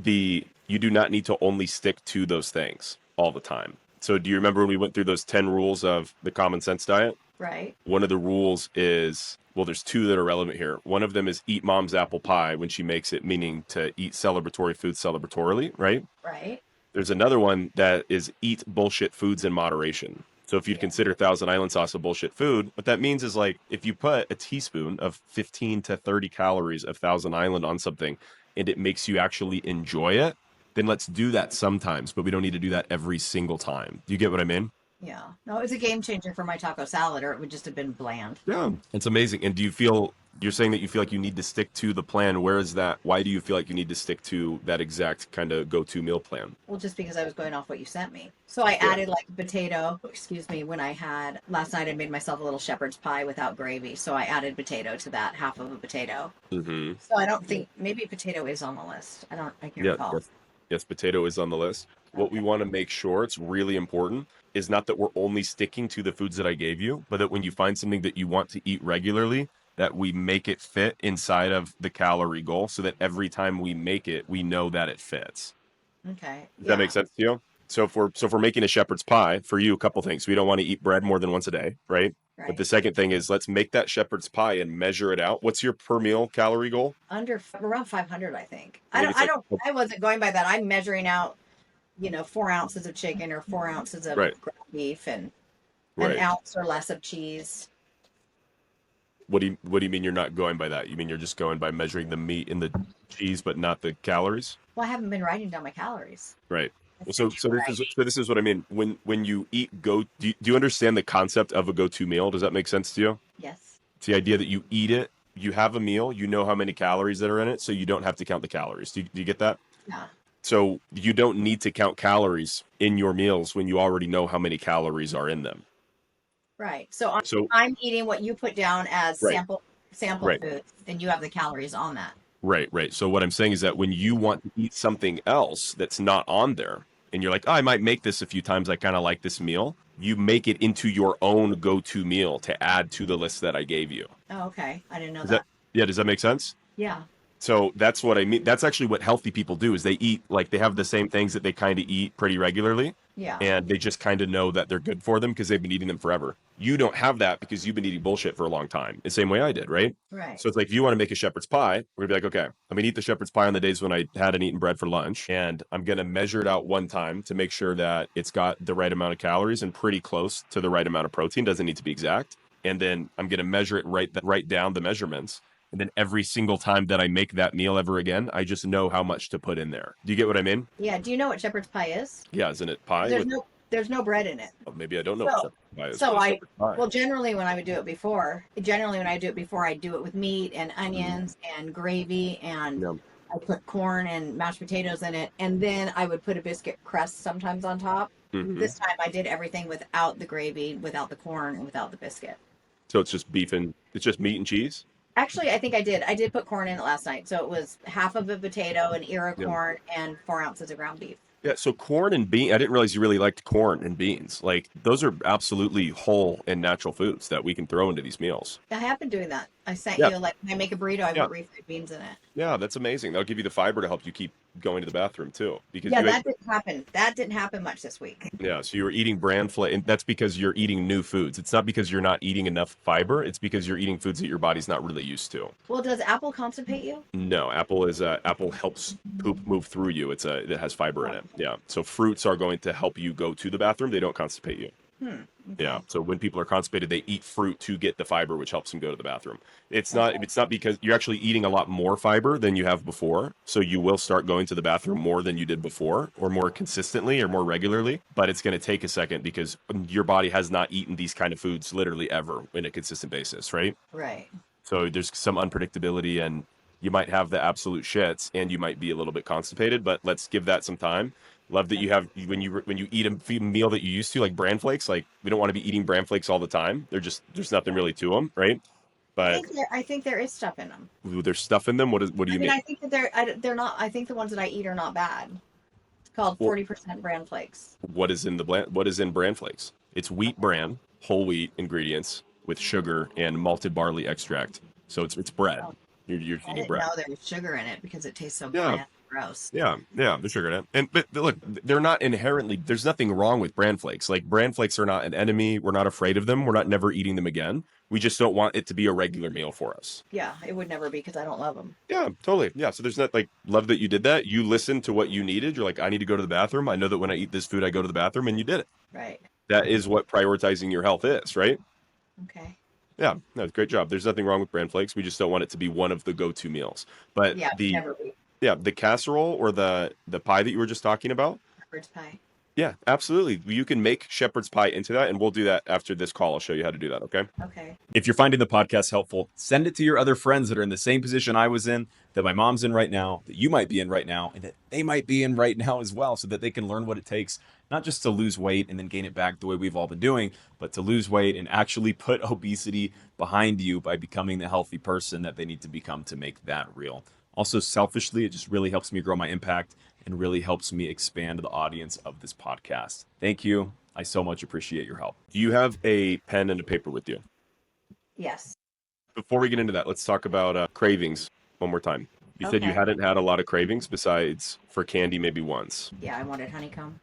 [SPEAKER 1] You do not need to only stick to those things all the time. So do you remember when we went through those 10 rules of the common sense diet?
[SPEAKER 2] Right.
[SPEAKER 1] One of the rules is, well, there's 2 that are relevant here. One of them is eat mom's apple pie when she makes it, meaning to eat celebratory food celebratorily, right?
[SPEAKER 2] Right.
[SPEAKER 1] There's another one that is eat bullshit foods in moderation. So if you'd consider Thousand Island sauce a bullshit food, what that means is like if you put a teaspoon of 15 to 30 calories of Thousand Island on something and it makes you actually enjoy it, then let's do that sometimes, but we don't need to do that every single time. Do you get what I mean?
[SPEAKER 2] Yeah. No, it's a game changer for my taco salad, or it would just have been bland.
[SPEAKER 1] Yeah. It's amazing. And you're saying that you feel like you need to stick to the plan. Where is that? Why do you feel like you need to stick to that exact kind of go-to meal plan?
[SPEAKER 2] Well, just because I was going off what you sent me. So I added like potato, when I had last night, I made myself a little shepherd's pie without gravy. So I added potato to that, half of a potato.
[SPEAKER 1] Mm-hmm.
[SPEAKER 2] So I don't think, maybe potato is on the list. I can't recall.
[SPEAKER 1] Yes, potato is on the list. What we want to make sure, it's really important, is not that we're only sticking to the foods that I gave you, but that when you find something that you want to eat regularly, that we make it fit inside of the calorie goal so that every time we make it, we know that it fits.
[SPEAKER 2] Okay.
[SPEAKER 1] Does that make sense to you? So if we're making a shepherd's pie, for you, a couple things. We don't want to eat bread more than once a day, right?
[SPEAKER 2] Right.
[SPEAKER 1] But the second thing is let's make that shepherd's pie and measure it out. What's your per meal calorie goal?
[SPEAKER 2] Around 500, I think.
[SPEAKER 1] I think
[SPEAKER 2] I wasn't going by that. I'm measuring out, 4 ounces of chicken or 4 ounces of
[SPEAKER 1] Right.
[SPEAKER 2] ground beef and
[SPEAKER 1] Right.
[SPEAKER 2] an ounce or less of cheese.
[SPEAKER 1] What do you mean you're not going by that? You mean you're just going by measuring the meat and the cheese, but not the calories?
[SPEAKER 2] Well, I haven't been writing down my calories.
[SPEAKER 1] Right.
[SPEAKER 2] That's
[SPEAKER 1] So
[SPEAKER 2] right.
[SPEAKER 1] this is what I mean. When you eat do you understand the concept of a go-to meal? Does that make sense to you?
[SPEAKER 2] Yes.
[SPEAKER 1] It's the idea that you eat it, you have a meal, you know how many calories that are in it, so you don't have to count the calories. Do you get that?
[SPEAKER 2] Yeah.
[SPEAKER 1] So you don't need to count calories in your meals when you already know how many calories are in them.
[SPEAKER 2] Right. So
[SPEAKER 1] So
[SPEAKER 2] I'm eating what you put down as
[SPEAKER 1] Right.
[SPEAKER 2] sample
[SPEAKER 1] Right.
[SPEAKER 2] foods, and you have the calories on that.
[SPEAKER 1] right. So what I'm saying is that when you want to eat something else that's not on there, and you're like, oh, I might make this a few times, I kind of like this meal, you make it into your own go-to meal to add to the list that I gave you.
[SPEAKER 2] Oh, okay. I didn't know
[SPEAKER 1] Does
[SPEAKER 2] that.
[SPEAKER 1] does that make sense?
[SPEAKER 2] Yeah.
[SPEAKER 1] So that's what I mean. That's actually what healthy people do is they eat, like they have the same things that they kind of eat pretty regularly.
[SPEAKER 2] Yeah.
[SPEAKER 1] And they just kind of know that they're good for them because they've been eating them forever. You don't have that because you've been eating bullshit for a long time. The same way I did, right?
[SPEAKER 2] Right.
[SPEAKER 1] So it's like if you want to make a shepherd's pie, we're gonna be like, okay, I'm gonna eat the shepherd's pie on the days when I hadn't eaten bread for lunch, and I'm gonna measure it out one time to make sure that it's got the right amount of calories and pretty close to the right amount of protein. Doesn't need to be exact. And then I'm gonna measure it write down the measurements. And then every single time that I make that meal ever again, I just know how much to put in there. Do you get what I mean?
[SPEAKER 2] Yeah. Do you know what shepherd's pie is?
[SPEAKER 1] Yeah, isn't it pie?
[SPEAKER 2] There's no bread in it.
[SPEAKER 1] Oh, maybe I don't know what shepherd's pie is.
[SPEAKER 2] So
[SPEAKER 1] What is shepherd's pie?
[SPEAKER 2] Well, generally when I do it before, I do it with meat and onions and gravy, and
[SPEAKER 1] Yeah.
[SPEAKER 2] I put corn and mashed potatoes in it, and then I would put a biscuit crust sometimes on top.
[SPEAKER 1] Mhm.
[SPEAKER 2] This time I did everything without the gravy, without the corn, and without the biscuit.
[SPEAKER 1] So it's just it's just meat and cheese?
[SPEAKER 2] Actually, I think I did. I did put corn in it last night, so it was half of a potato, an ear of
[SPEAKER 1] Yeah.
[SPEAKER 2] corn, and 4 ounces of ground beef.
[SPEAKER 1] Yeah, so corn and bean, I didn't realize you really liked corn and beans. Like those are absolutely whole and natural foods that we can throw into these meals.
[SPEAKER 2] I have been doing that. I sent
[SPEAKER 1] Yeah.
[SPEAKER 2] you, like, when I make a burrito, I
[SPEAKER 1] Yeah.
[SPEAKER 2] put refried beans in it.
[SPEAKER 1] Yeah, that's amazing. That'll give you the fiber to help you keep going to the bathroom too, because
[SPEAKER 2] Yeah,
[SPEAKER 1] you ate,
[SPEAKER 2] that didn't happen. That didn't happen much this week.
[SPEAKER 1] yeah, so you were eating bran flake, and that's because you're eating new foods. It's not because you're not eating enough fiber. It's because you're eating foods that your body's not really used to.
[SPEAKER 2] Well, does apple constipate you?
[SPEAKER 1] No, apple helps poop move through you. It has fiber in
[SPEAKER 2] Oh.
[SPEAKER 1] it. Yeah. So fruits are going to help you go to the bathroom. They don't constipate you.
[SPEAKER 2] Okay.
[SPEAKER 1] Yeah. So when people are constipated, they eat fruit to get the fiber, which helps them go to the bathroom. It's
[SPEAKER 2] Okay.
[SPEAKER 1] not because you're actually eating a lot more fiber than you have before. So you will start going to the bathroom more than you did before, or more consistently or more regularly. But it's going to take a second because your body has not eaten these kind of foods literally ever in a consistent basis, right?
[SPEAKER 2] Right.
[SPEAKER 1] So there's some unpredictability, and you might have the absolute shits and you might be a little bit constipated, but let's give that some time. Love that you have when you eat a meal that you used to, like bran flakes. Like, we don't want to be eating bran flakes all the time. There's nothing really to them, right? But
[SPEAKER 2] I think there is stuff in them.
[SPEAKER 1] ooh, there's stuff in them. What do
[SPEAKER 2] I
[SPEAKER 1] you
[SPEAKER 2] mean,
[SPEAKER 1] mean?
[SPEAKER 2] I think that they're not. I think the ones that I eat are not bad. It's called
[SPEAKER 1] Well,
[SPEAKER 2] 40% bran flakes.
[SPEAKER 1] what is in bran flakes? It's wheat bran, whole wheat ingredients with sugar and malted barley extract. So it's bread.
[SPEAKER 2] Oh,
[SPEAKER 1] You're
[SPEAKER 2] I
[SPEAKER 1] eating
[SPEAKER 2] didn't
[SPEAKER 1] bread.
[SPEAKER 2] know there was sugar in it because it tastes so
[SPEAKER 1] Yeah.
[SPEAKER 2] bland and gross.
[SPEAKER 1] Yeah, there's sugar in it. And but look, they're not inherently. There's nothing wrong with bran flakes. Like, bran flakes are not an enemy. We're not afraid of them. We're not never eating them again. We just don't want it to be a regular meal for us.
[SPEAKER 2] Yeah, it would never be because I don't love them.
[SPEAKER 1] Yeah, totally. Yeah, so there's not, like, love that you did that. You listened to what you needed. You're like, I need to go to the bathroom. I know that when I eat this food, I go to the bathroom, and you did it.
[SPEAKER 2] Right.
[SPEAKER 1] That is what prioritizing your health is, right?
[SPEAKER 2] Okay.
[SPEAKER 1] Yeah, no, great job. There's nothing wrong with bran flakes. We just don't want it to be one of the go-to meals. But
[SPEAKER 2] Yeah, it would never be.
[SPEAKER 1] the casserole or the pie that you were just talking about.
[SPEAKER 2] Shepherd's pie.
[SPEAKER 1] Yeah, absolutely. You can make shepherd's pie into that, and we'll do that after this call. I'll show you how to do that, okay?
[SPEAKER 2] Okay.
[SPEAKER 3] If you're finding the podcast helpful, send it to your other friends that are in the same position I was in, that my mom's in right now, that you might be in right now, and that they might be in right now as well, so that they can learn what it takes, not just to lose weight and then gain it back the way we've all been doing, but to lose weight and actually put obesity behind you by becoming the healthy person that they need to become to make that real. Also, selfishly, it just really helps me grow my impact and really helps me expand the audience of this podcast. Thank you. I so much appreciate your help.
[SPEAKER 1] Do you have a pen and a paper with you?
[SPEAKER 2] Yes.
[SPEAKER 1] Before we get into that, let's talk about cravings one more time. You said you
[SPEAKER 2] Okay.
[SPEAKER 1] hadn't had a lot of cravings besides for candy maybe once.
[SPEAKER 2] Yeah, I wanted honeycomb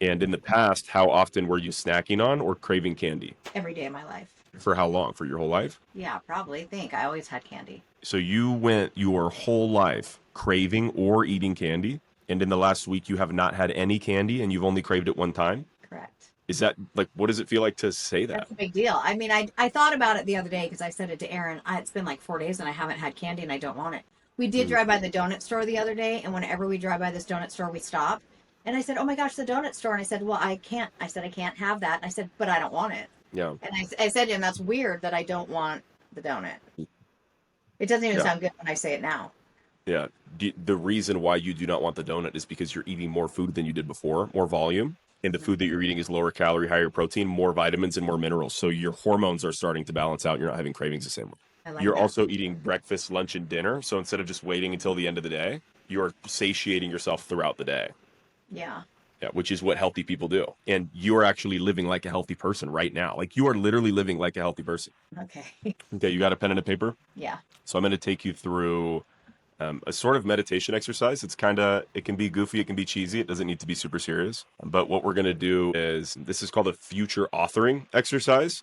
[SPEAKER 1] And in the past, how often were you snacking on or craving candy?
[SPEAKER 2] every day of my life.
[SPEAKER 1] For how long? For your whole life?
[SPEAKER 2] Yeah, probably. Think I always had candy.
[SPEAKER 1] So you went your whole life craving or eating candy, and in the last week you have not had any candy and you've only craved it one time?
[SPEAKER 2] Correct.
[SPEAKER 1] Is that, like, what does it feel like to say that?
[SPEAKER 2] That's a big deal. I mean, I thought about it the other day because I said it to Aaron. It's been like 4 days and I haven't had candy and I don't want it. We did drive by the donut store the other day, and whenever we drive by this donut store, we stop. And I said, "Oh my gosh, the donut store!" And I said, "Well, I can't." I said, "I can't have that." And I said, "But I don't want it."
[SPEAKER 1] Yeah.
[SPEAKER 2] And I said, "And that's weird that I don't want the donut." It doesn't even
[SPEAKER 1] Yeah.
[SPEAKER 2] sound good when I say it now.
[SPEAKER 1] Yeah. The reason why you do not want the donut is because you're eating more food than you did before, more volume. And the food that you're eating is lower calorie, higher protein, more vitamins, and more minerals. So your hormones are starting to balance out, and you're not having cravings the same way.
[SPEAKER 2] I like
[SPEAKER 1] You're
[SPEAKER 2] that.
[SPEAKER 1] also eating breakfast, lunch, and dinner. So instead of just waiting until the end of the day, you're satiating yourself throughout the day.
[SPEAKER 2] Yeah.
[SPEAKER 1] Yeah, which is what healthy people do. And you are actually living like a healthy person right now. Like, you are literally living like a healthy person.
[SPEAKER 2] Okay.
[SPEAKER 1] Okay, you got a pen and a paper?
[SPEAKER 2] Yeah.
[SPEAKER 1] So I'm going to take you through a sort of meditation exercise. It can be goofy, it can be cheesy, it doesn't need to be super serious. But what we're going to do is, this is called a future authoring exercise.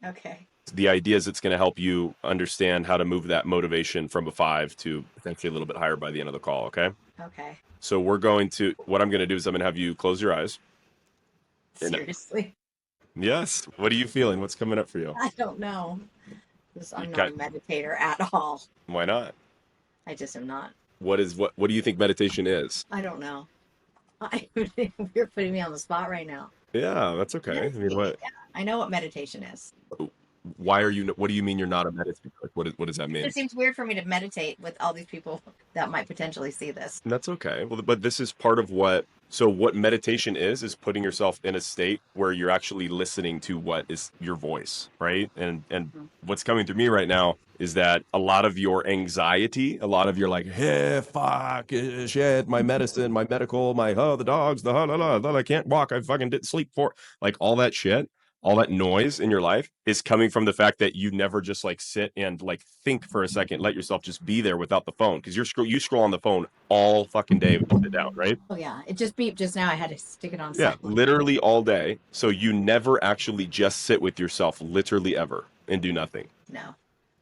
[SPEAKER 2] Okay.
[SPEAKER 1] The idea is it's going to help you understand how to move that motivation from a 5 to potentially a little bit higher by the end of the call, okay?
[SPEAKER 2] Okay.
[SPEAKER 1] So what I'm going to do is I'm going to have you close your eyes. And-
[SPEAKER 2] Seriously.
[SPEAKER 1] Yes. What are you feeling? What's coming up for you?
[SPEAKER 2] I don't know. 'Cause I'm
[SPEAKER 1] You
[SPEAKER 2] not a
[SPEAKER 1] got-
[SPEAKER 2] meditator at all.
[SPEAKER 1] Why not?
[SPEAKER 2] I just am not.
[SPEAKER 1] What do you think meditation is?
[SPEAKER 2] I don't know. You're putting me on the spot right now.
[SPEAKER 1] Yeah, that's okay. I mean, what?
[SPEAKER 2] Yeah, I know what meditation is.
[SPEAKER 1] What do you mean you're not a meditator? Like, what does that mean?
[SPEAKER 2] It seems weird for me to meditate with all these people that might potentially see this.
[SPEAKER 1] That's okay. Well, but this is part of what meditation is putting yourself in a state where you're actually listening to what is your voice, right? And what's coming through me right now is that a lot of your anxiety, a lot of your like, hey, fuck, shit, my medicine, my medical, the dogs, I can't walk, I fucking didn't sleep for, like, all that shit. all that noise in your life is coming from the fact that you never just like sit and like think for a second, let yourself just be there without the phone. Because you scroll on the phone all fucking day when you sit down, right?
[SPEAKER 2] Oh yeah, it just beeped just now. I had to stick it on
[SPEAKER 1] Yeah,
[SPEAKER 2] silent.
[SPEAKER 1] literally all day. So you never actually just sit with yourself, literally ever, and do nothing.
[SPEAKER 2] No,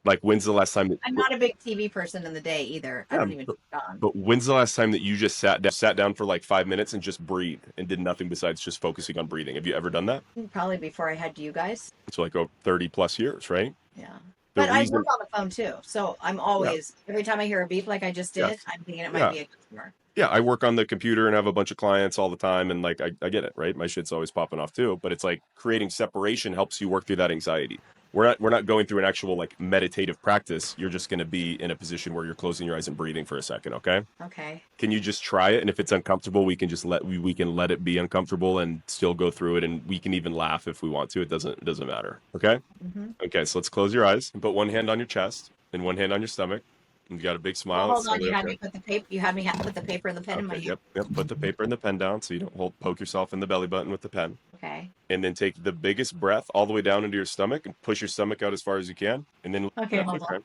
[SPEAKER 1] Like, when's the last time?
[SPEAKER 2] I'm not a big TV person in the day either. I
[SPEAKER 1] Yeah,
[SPEAKER 2] don't even turn it on.
[SPEAKER 1] but when's the last time that you just sat down for like 5 minutes and just breathed and did nothing besides just focusing on breathing? Have you ever done that?
[SPEAKER 2] Probably before I had you guys.
[SPEAKER 1] It's like 30 plus years, right?
[SPEAKER 2] Yeah.
[SPEAKER 1] The
[SPEAKER 2] But I
[SPEAKER 1] reason,
[SPEAKER 2] work on the phone too. So I'm
[SPEAKER 1] yeah,
[SPEAKER 2] always, every time I hear a beep like I just did,
[SPEAKER 1] yes,
[SPEAKER 2] I'm thinking it might
[SPEAKER 1] yeah.
[SPEAKER 2] be a customer.
[SPEAKER 1] Yeah, I work on the computer and have a bunch of clients all the time, and like I get it, right? My shit's always popping off too, but it's like creating separation helps you work through that anxiety. We're not going through an actual like meditative practice. You're just going to be in a position where you're closing your eyes and breathing for a second, okay?
[SPEAKER 2] Okay.
[SPEAKER 1] Can you just try it? And if it's uncomfortable, we can just we can let it be uncomfortable and still go through it, and we can even laugh if we want to. It doesn't matter, okay?
[SPEAKER 2] Mm-hmm.
[SPEAKER 1] Okay, so let's close your eyes and put one hand on your chest and one hand on your stomach. You got a big smile.
[SPEAKER 2] Well,
[SPEAKER 1] It's
[SPEAKER 2] hold on.
[SPEAKER 1] totally
[SPEAKER 2] You had
[SPEAKER 1] okay.
[SPEAKER 2] me put the paper. You had me put the paper and the pen in my
[SPEAKER 1] Okay,
[SPEAKER 2] hand.
[SPEAKER 1] yep. Put the paper and the pen down so you don't poke yourself in the belly button with the pen.
[SPEAKER 2] Okay.
[SPEAKER 1] And then take the biggest breath all the way down into your stomach and push your stomach out as far as you can. And then
[SPEAKER 2] Okay, hold on.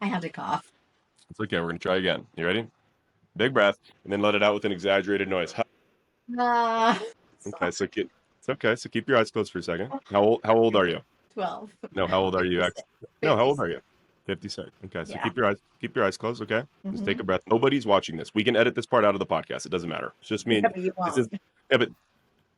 [SPEAKER 2] I had to cough.
[SPEAKER 1] It's okay. We're gonna try again. You ready? Big breath, and then let it out with an exaggerated noise. Okay, so it's okay. So keep your eyes closed for a second. How old are you?
[SPEAKER 2] 12.
[SPEAKER 1] No, how old are you?
[SPEAKER 2] 56.
[SPEAKER 1] No, how old are you? 56. Okay, so
[SPEAKER 2] Yeah.
[SPEAKER 1] keep your eyes closed. Okay, just take
[SPEAKER 2] Mhm.
[SPEAKER 1] a breath. Nobody's watching this. We can edit this part out of the podcast. It doesn't matter. It's just me.
[SPEAKER 2] Yeah, but you
[SPEAKER 1] This
[SPEAKER 2] won't.
[SPEAKER 1] is yeah, but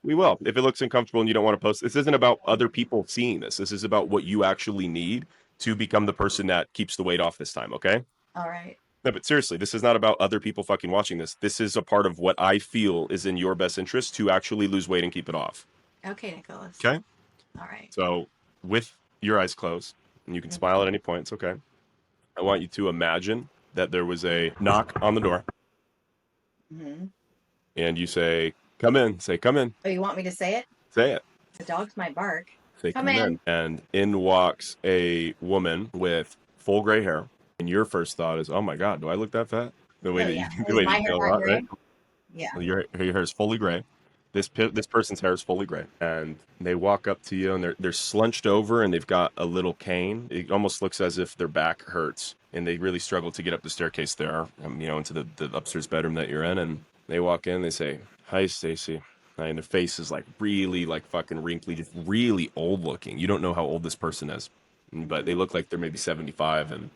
[SPEAKER 1] we will. If it looks uncomfortable and you don't want to post, this isn't about other people seeing this. This is about what you actually need to become the person that keeps the weight off this time. Okay.
[SPEAKER 2] All right.
[SPEAKER 1] No, but seriously, this is not about other people fucking watching this. This is a part of what I feel is in your best interest to actually lose weight and keep it off.
[SPEAKER 2] Okay, Nicholas.
[SPEAKER 1] Okay.
[SPEAKER 2] All right.
[SPEAKER 1] So with your eyes closed, and you can smile at any point. It's okay. I want you to imagine that there was a knock on the door,
[SPEAKER 2] Mm-hmm.
[SPEAKER 1] and you say, "Come in." Say, "Come in."
[SPEAKER 2] Oh, you want me to say it?
[SPEAKER 1] Say it.
[SPEAKER 2] The dogs might bark.
[SPEAKER 1] Say,
[SPEAKER 2] Come
[SPEAKER 1] "Come
[SPEAKER 2] in."
[SPEAKER 1] in." And in walks a woman with full gray hair. And your first thought is, "Oh my God, do I look that fat?" The way
[SPEAKER 2] Oh,
[SPEAKER 1] that
[SPEAKER 2] yeah.
[SPEAKER 1] the
[SPEAKER 2] Is
[SPEAKER 1] way that
[SPEAKER 2] my
[SPEAKER 1] you
[SPEAKER 2] hair
[SPEAKER 1] feel
[SPEAKER 2] not
[SPEAKER 1] about,
[SPEAKER 2] gray?
[SPEAKER 1] right?
[SPEAKER 2] Yeah.
[SPEAKER 1] Your hair is fully gray. This person's hair is fully gray, and they walk up to you, and they're slunched over, and they've got a little cane. It almost looks as if their back hurts, and they really struggle to get up the staircase there, into the upstairs bedroom that you're in. And they walk in, they say, "Hi, Stacy." And their face is like really like fucking wrinkly, just really old looking. You don't know how old this person is, but they look like they're maybe 75, and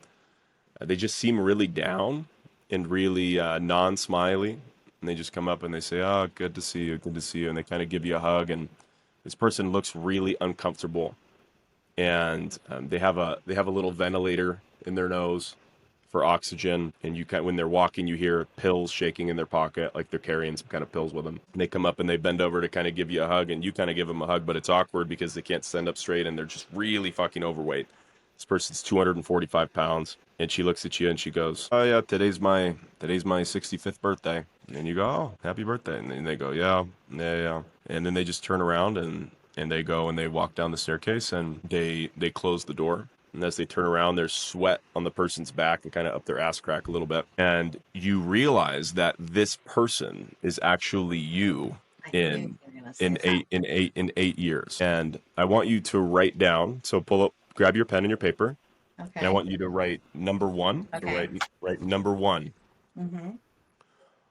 [SPEAKER 1] they just seem really down and really non-smiley. And they just come up and they say, "Oh, good to see you, good to see you," and they kind of give you a hug. And this person looks really uncomfortable, and they have a little ventilator in their nose for oxygen. And when they're walking, you hear pills shaking in their pocket, like they're carrying some kind of pills with them. And they come up and they bend over to kind of give you a hug, and you kind of give them a hug, but it's awkward because they can't stand up straight and they're just really fucking overweight. This person's 245 pounds, and she looks at you and she goes, "Oh yeah, today's my 65th birthday." And you go, "Oh, happy birthday!" And then they go, "Yeah, yeah, yeah." And then they just turn around and they go and they walk down the staircase, and they close the door. And as they turn around, there's sweat on the person's back and kind of up their ass crack a little bit. And you realize that this person is actually you
[SPEAKER 2] I knew you
[SPEAKER 1] in
[SPEAKER 2] were gonna say
[SPEAKER 1] in
[SPEAKER 2] that.
[SPEAKER 1] eight years. And I want you to write down. So grab your pen and your paper, and I
[SPEAKER 2] Okay.
[SPEAKER 1] want you to write number one. So
[SPEAKER 2] Okay.
[SPEAKER 1] write number one.
[SPEAKER 2] Mm-hmm.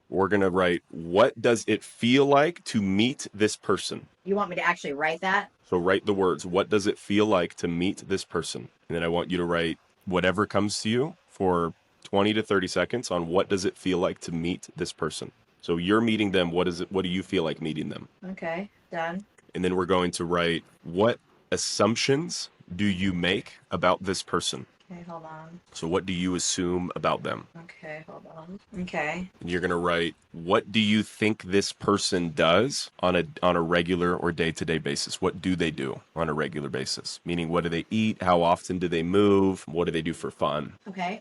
[SPEAKER 1] We're gonna write, what does it feel like to meet this person?
[SPEAKER 2] You want me to actually write that?
[SPEAKER 1] So write the words, what does it feel like to meet this person? And then I want you to write whatever comes to you for 20 to 30 seconds on what does it feel like to meet this person. So you're meeting them. What do you feel like meeting them?
[SPEAKER 2] Okay. Done.
[SPEAKER 1] And then we're going to write, what assumptions do you make about this person?
[SPEAKER 2] Okay, hold on.
[SPEAKER 1] So what do you assume about them?
[SPEAKER 2] Okay, hold on. Okay.
[SPEAKER 1] And you're going to write, what do you think this person does on a regular or day-to-day basis? What do they do on a regular basis? Meaning, what do they eat? How often do they move? What do they do for fun?
[SPEAKER 2] Okay.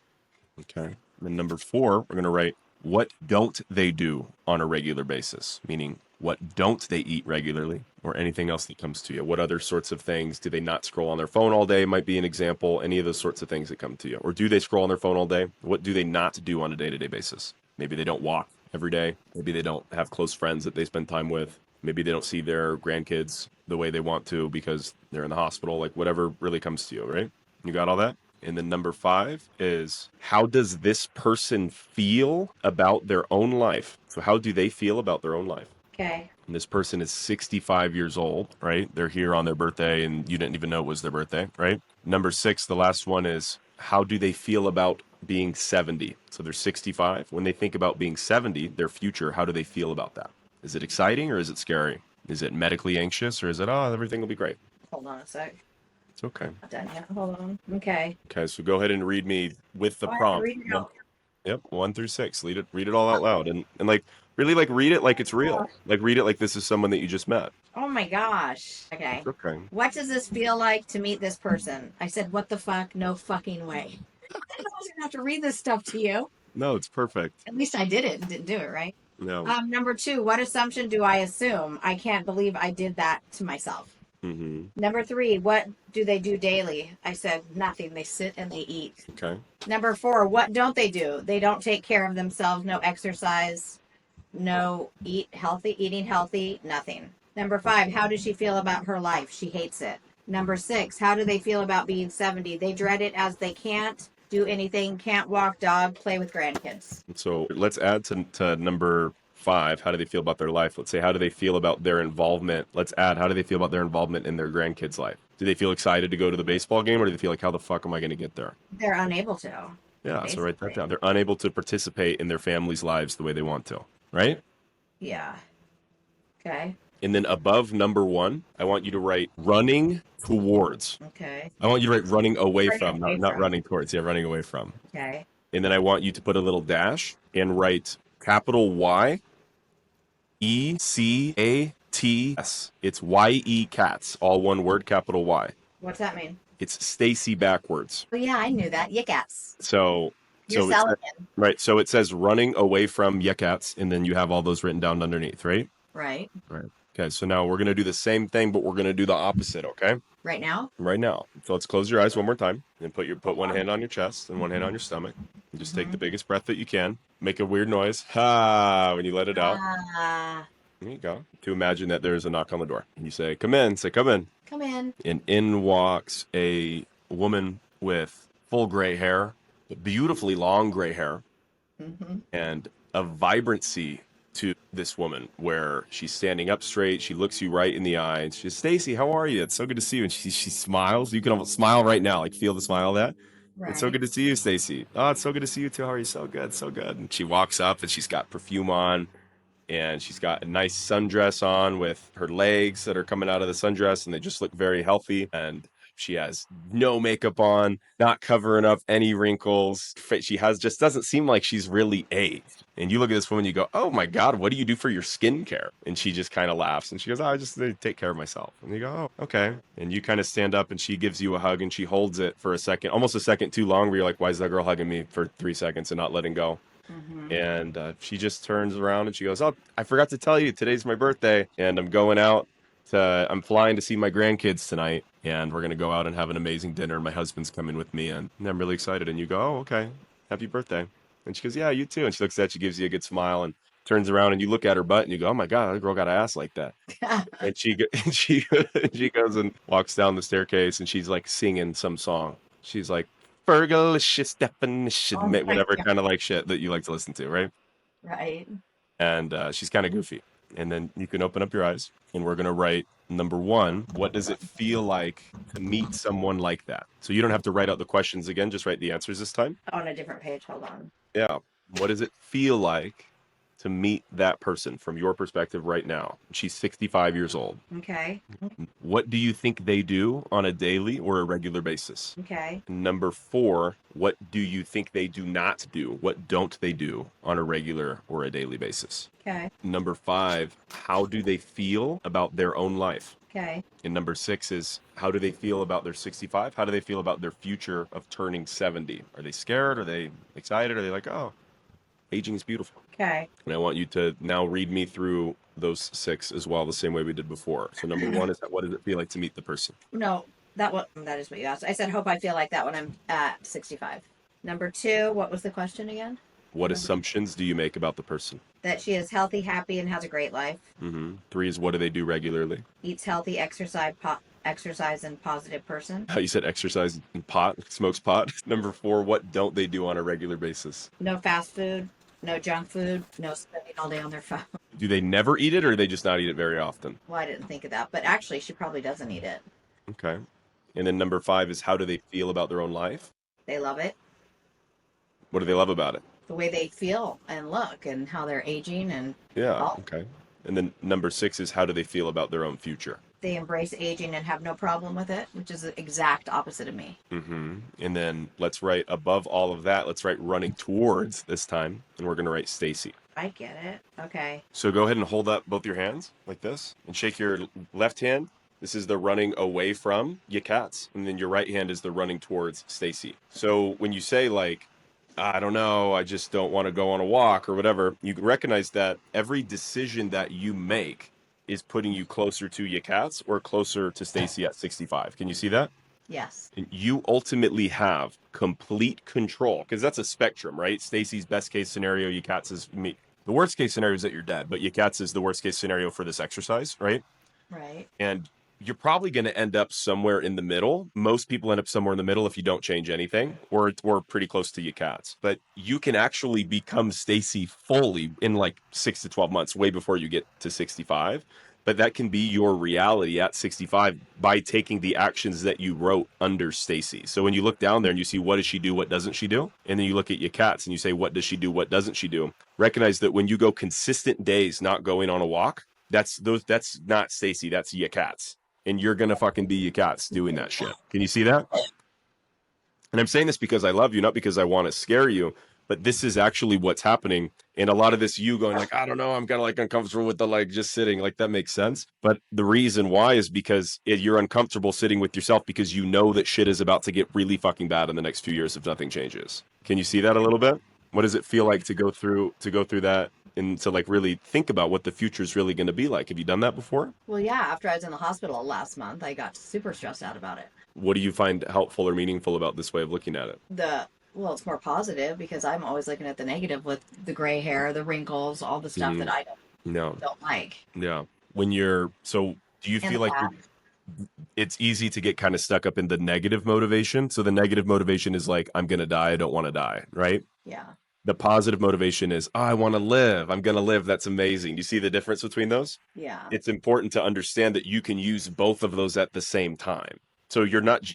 [SPEAKER 1] Okay. And then number 4, we're going to write, what don't they do on a regular basis? Meaning, what don't they eat regularly, or anything else that comes to you? What other sorts of things? Do they not scroll on their phone all day? Might be an example. Any of those sorts of things that come to you. Or do they scroll on their phone all day? What do they not do on a day-to-day basis? Maybe they don't walk every day. Maybe they don't have close friends that they spend time with. Maybe they don't see their grandkids the way they want to because they're in the hospital, like whatever really comes to you, right? You got all that? And then number 5 is, how does this person feel about their own life? So how do they feel about their own life?
[SPEAKER 2] Okay.
[SPEAKER 1] And this person is 65 years old, right? They're here on their birthday and you didn't even know it was their birthday, right? Number 6, the last one is, how do they feel about being 70? So they're 65. When they think about being 70, their future, how do they feel about that? Is it exciting or is it scary? Is it medically anxious or is it, oh, everything will be great?
[SPEAKER 2] Hold on a sec.
[SPEAKER 1] It's okay.
[SPEAKER 2] Not done yet. Hold on. Okay.
[SPEAKER 1] Okay, so go ahead and read me with the
[SPEAKER 2] Oh, I have to
[SPEAKER 1] prompt.
[SPEAKER 2] read it out.
[SPEAKER 1] Yep, 1 through 6. Read it all out loud, and like really like read it like it's real. Like read it like this is someone that you just met.
[SPEAKER 2] Oh my gosh. Okay.
[SPEAKER 1] It's okay.
[SPEAKER 2] What does this feel like to meet this person? I said, what the fuck? No fucking way. I was gonna have to read this stuff to you.
[SPEAKER 1] No, it's perfect.
[SPEAKER 2] At least I did it and didn't do it, right?
[SPEAKER 1] No.
[SPEAKER 2] Number 2, what assumption do I assume? I can't believe I did that to myself.
[SPEAKER 1] Mm-hmm.
[SPEAKER 2] Number 3, what do they do daily? I said nothing. They sit and they eat.
[SPEAKER 1] Okay.
[SPEAKER 2] Number 4, what don't they do? They don't take care of themselves. No exercise. No eating healthy. Nothing. Number 5, how does she feel about her life? She hates it. Number 6, how do they feel about being 70? They dread it as they can't do anything, can't walk dog, play with grandkids.
[SPEAKER 1] So let's add to number 5. How do they feel about their life? Let's say, how do they feel about their involvement? Let's add, how do they feel about their involvement in their grandkids' life? Do they feel excited to go to the baseball game, or do they feel like, how the fuck am I going to get there?
[SPEAKER 2] They're unable to.
[SPEAKER 1] Yeah, so write that
[SPEAKER 2] Basically.
[SPEAKER 1] down. They're unable to participate in their family's lives the way they want to, right?
[SPEAKER 2] Yeah. Okay.
[SPEAKER 1] And then above number 1, I want you to write running towards.
[SPEAKER 2] Okay.
[SPEAKER 1] I want you to write running away
[SPEAKER 2] Running
[SPEAKER 1] from,
[SPEAKER 2] away
[SPEAKER 1] not
[SPEAKER 2] from.
[SPEAKER 1] running towards. Yeah, running away from.
[SPEAKER 2] Okay.
[SPEAKER 1] And then I want you to put a little dash and write capital Y E C A T S. It's Y-E cats, all one word, capital Y.
[SPEAKER 2] What's that mean?
[SPEAKER 1] It's Stacy backwards.
[SPEAKER 2] Oh yeah, I knew that. Yickats.
[SPEAKER 1] So
[SPEAKER 2] You're
[SPEAKER 1] so
[SPEAKER 2] selling
[SPEAKER 1] it's,
[SPEAKER 2] it.
[SPEAKER 1] right. So it says running away from Yekats, and then you have all those written down underneath, right?
[SPEAKER 2] Right.
[SPEAKER 1] Right. Okay. So now we're gonna do the same thing, but we're gonna do the opposite. Okay.
[SPEAKER 2] Right now?
[SPEAKER 1] Right now. So let's close your eyes one more time and put one hand on your chest and one hand on your stomach. And just take the biggest breath that you can. Make a weird noise. Ha when you let it out. There you go. To imagine that there's a knock on the door. And you say, come in, say, come in.
[SPEAKER 2] Come in.
[SPEAKER 1] And in walks a woman with full gray hair, beautifully long gray hair, and a vibrancy to this woman where she's standing up straight. She looks you right in the eye. And she says, Stacy, how are you? It's so good to see you. And she smiles. You can almost smile right now. Like feel the smile of that.
[SPEAKER 2] Right.
[SPEAKER 1] It's so good to see you, Stacy. Oh, it's so good to see you too. How are you? So good, so good. And she walks up and she's got perfume on. And she's got a nice sundress on with her legs that are coming out of the sundress, and they just look very healthy. And she has no makeup on, not covering up any wrinkles. She just doesn't seem like she's really aged. And you look at this woman, you go, oh my God, what do you do for your skincare? And she just kind of laughs and she goes, oh, I just take care of myself. And you go, oh, okay. And you kind of stand up and she gives you a hug and she holds it for a second, almost a second too long, where you're like, why is that girl hugging me for 3 seconds and not letting go? And she just turns around and she goes, oh, I forgot to tell you, today's my birthday and I'm flying to see my grandkids tonight, and we're going to go out and have an amazing dinner. My husband's coming with me and I'm really excited. And you go, oh, okay. Happy birthday. And she goes, yeah, you too. And she looks at you, gives you a good smile and turns around and you look at her butt and you go, oh my God, that girl got an ass like that. And she goes and walks down the staircase and she's like singing some song. She's like, Fergalicious definition,
[SPEAKER 2] Oh my
[SPEAKER 1] whatever
[SPEAKER 2] God.
[SPEAKER 1] kind of like shit that you like to listen to, right?
[SPEAKER 2] Right.
[SPEAKER 1] And she's kind of goofy. And then you can open up your eyes and we're going to write number 1. What does it feel like to meet someone like that? So you don't have to write out the questions again, just write the answers this time.
[SPEAKER 2] On a different page. Hold on.
[SPEAKER 1] Yeah. What does it feel like to meet that person from your perspective right now? She's 65 years old.
[SPEAKER 2] Okay.
[SPEAKER 1] What do you think they do on a daily or a regular basis?
[SPEAKER 2] Okay.
[SPEAKER 1] Number 4, what do you think they do not do? What don't they do on a regular or a daily basis?
[SPEAKER 2] Okay.
[SPEAKER 1] Number 5, how do they feel about their own life?
[SPEAKER 2] Okay.
[SPEAKER 1] And number 6 is, how do they feel about their 65? How do they feel about their future of turning 70? Are they scared? Are they excited? Are they like, oh, aging is beautiful?
[SPEAKER 2] Okay.
[SPEAKER 1] And I want you to now read me through those 6 as well, the same way we did before. So number 1 is, what does it feel like to meet the person?
[SPEAKER 2] No, that is what you asked. I said, hope I feel like that when I'm at 65. Number 2, what was the question again?
[SPEAKER 1] What
[SPEAKER 2] Mhm.
[SPEAKER 1] assumptions do you make about the person?
[SPEAKER 2] That she is healthy, happy, and has a great life.
[SPEAKER 1] 3 is what do they do regularly?
[SPEAKER 2] Eats healthy, exercise, and positive person.
[SPEAKER 1] You said exercise and pot, smokes pot. Number 4, what don't they do on a regular basis?
[SPEAKER 2] No fast food, no junk food, no spending all day on their phone.
[SPEAKER 1] Do they never eat it, or they just not eat it very often?
[SPEAKER 2] Well, I didn't think of that, but actually, she probably doesn't eat it.
[SPEAKER 1] Okay. And then number 5 is how do they feel about their own life?
[SPEAKER 2] They love it.
[SPEAKER 1] What do they love about it?
[SPEAKER 2] The way they feel and look and how they're aging and
[SPEAKER 1] Yeah,
[SPEAKER 2] all.
[SPEAKER 1] okay. And then number 6 is how do they feel about their own future?
[SPEAKER 2] They embrace aging and have no problem with it, which is the exact opposite of me.
[SPEAKER 1] And then let's write above all of that, let's write running towards this time, and we're going to write Stacy.
[SPEAKER 2] I get it. Okay.
[SPEAKER 1] So go ahead and hold up both your hands like this and shake your left hand. This is the running away from your cats. And then your right hand is the running towards Stacy. So when you say like, I don't know, I just don't want to go on a walk or whatever, you recognize that every decision that you make is putting you closer to your cats or closer to Stacy at 65. Can you see that?
[SPEAKER 2] Yes.
[SPEAKER 1] And you ultimately have complete control because that's a spectrum, right? Stacy's best case scenario, your cats is me. The worst case scenario is that you're dead, but your cats is the worst case scenario for this exercise, right?
[SPEAKER 2] Right.
[SPEAKER 1] And you're probably going to end up somewhere in the middle. Most people end up somewhere in the middle if you don't change anything, or pretty close to your cats. But you can actually become Stacy fully in like 6 to 12 months, way before you get to 65. But that can be your reality at 65 by taking the actions that you wrote under Stacy. So when you look down there and you see what does she do, what doesn't she do, and then you look at your cats and you say what does she do, what doesn't she do, recognize that when you go consistent days not going on a walk, that's not Stacy, that's your cats. And you're going to fucking be your cats doing that shit. Can you see that? And I'm saying this because I love you, not because I want to scare you, but this is actually what's happening. And a lot of this, you going like, I don't know, I'm kind of like uncomfortable with the like just sitting, like that makes sense. But the reason why is because you're uncomfortable sitting with yourself because you know that shit is about to get really fucking bad in the next few years if nothing changes. Can you see that a little bit? What does it feel like to go through that and to like really think about what the future is really going to be like? Have you done that before?
[SPEAKER 2] Well, yeah. After I was in the hospital last month, I got super stressed out about it.
[SPEAKER 1] What do you find helpful or meaningful about this way of looking at it?
[SPEAKER 2] Well, it's more positive because I'm always looking at the negative with the gray hair, the wrinkles, all the stuff that I don't like.
[SPEAKER 1] Yeah. Do you feel like it's easy to get kind of stuck up in the negative motivation? So the negative motivation is like, I'm going to die. I don't want to die. Right?
[SPEAKER 2] Yeah.
[SPEAKER 1] The positive motivation is, I want to live. I'm going to live. That's amazing. Do you see the difference between those?
[SPEAKER 2] Yeah.
[SPEAKER 1] It's important to understand that you can use both of those at the same time. So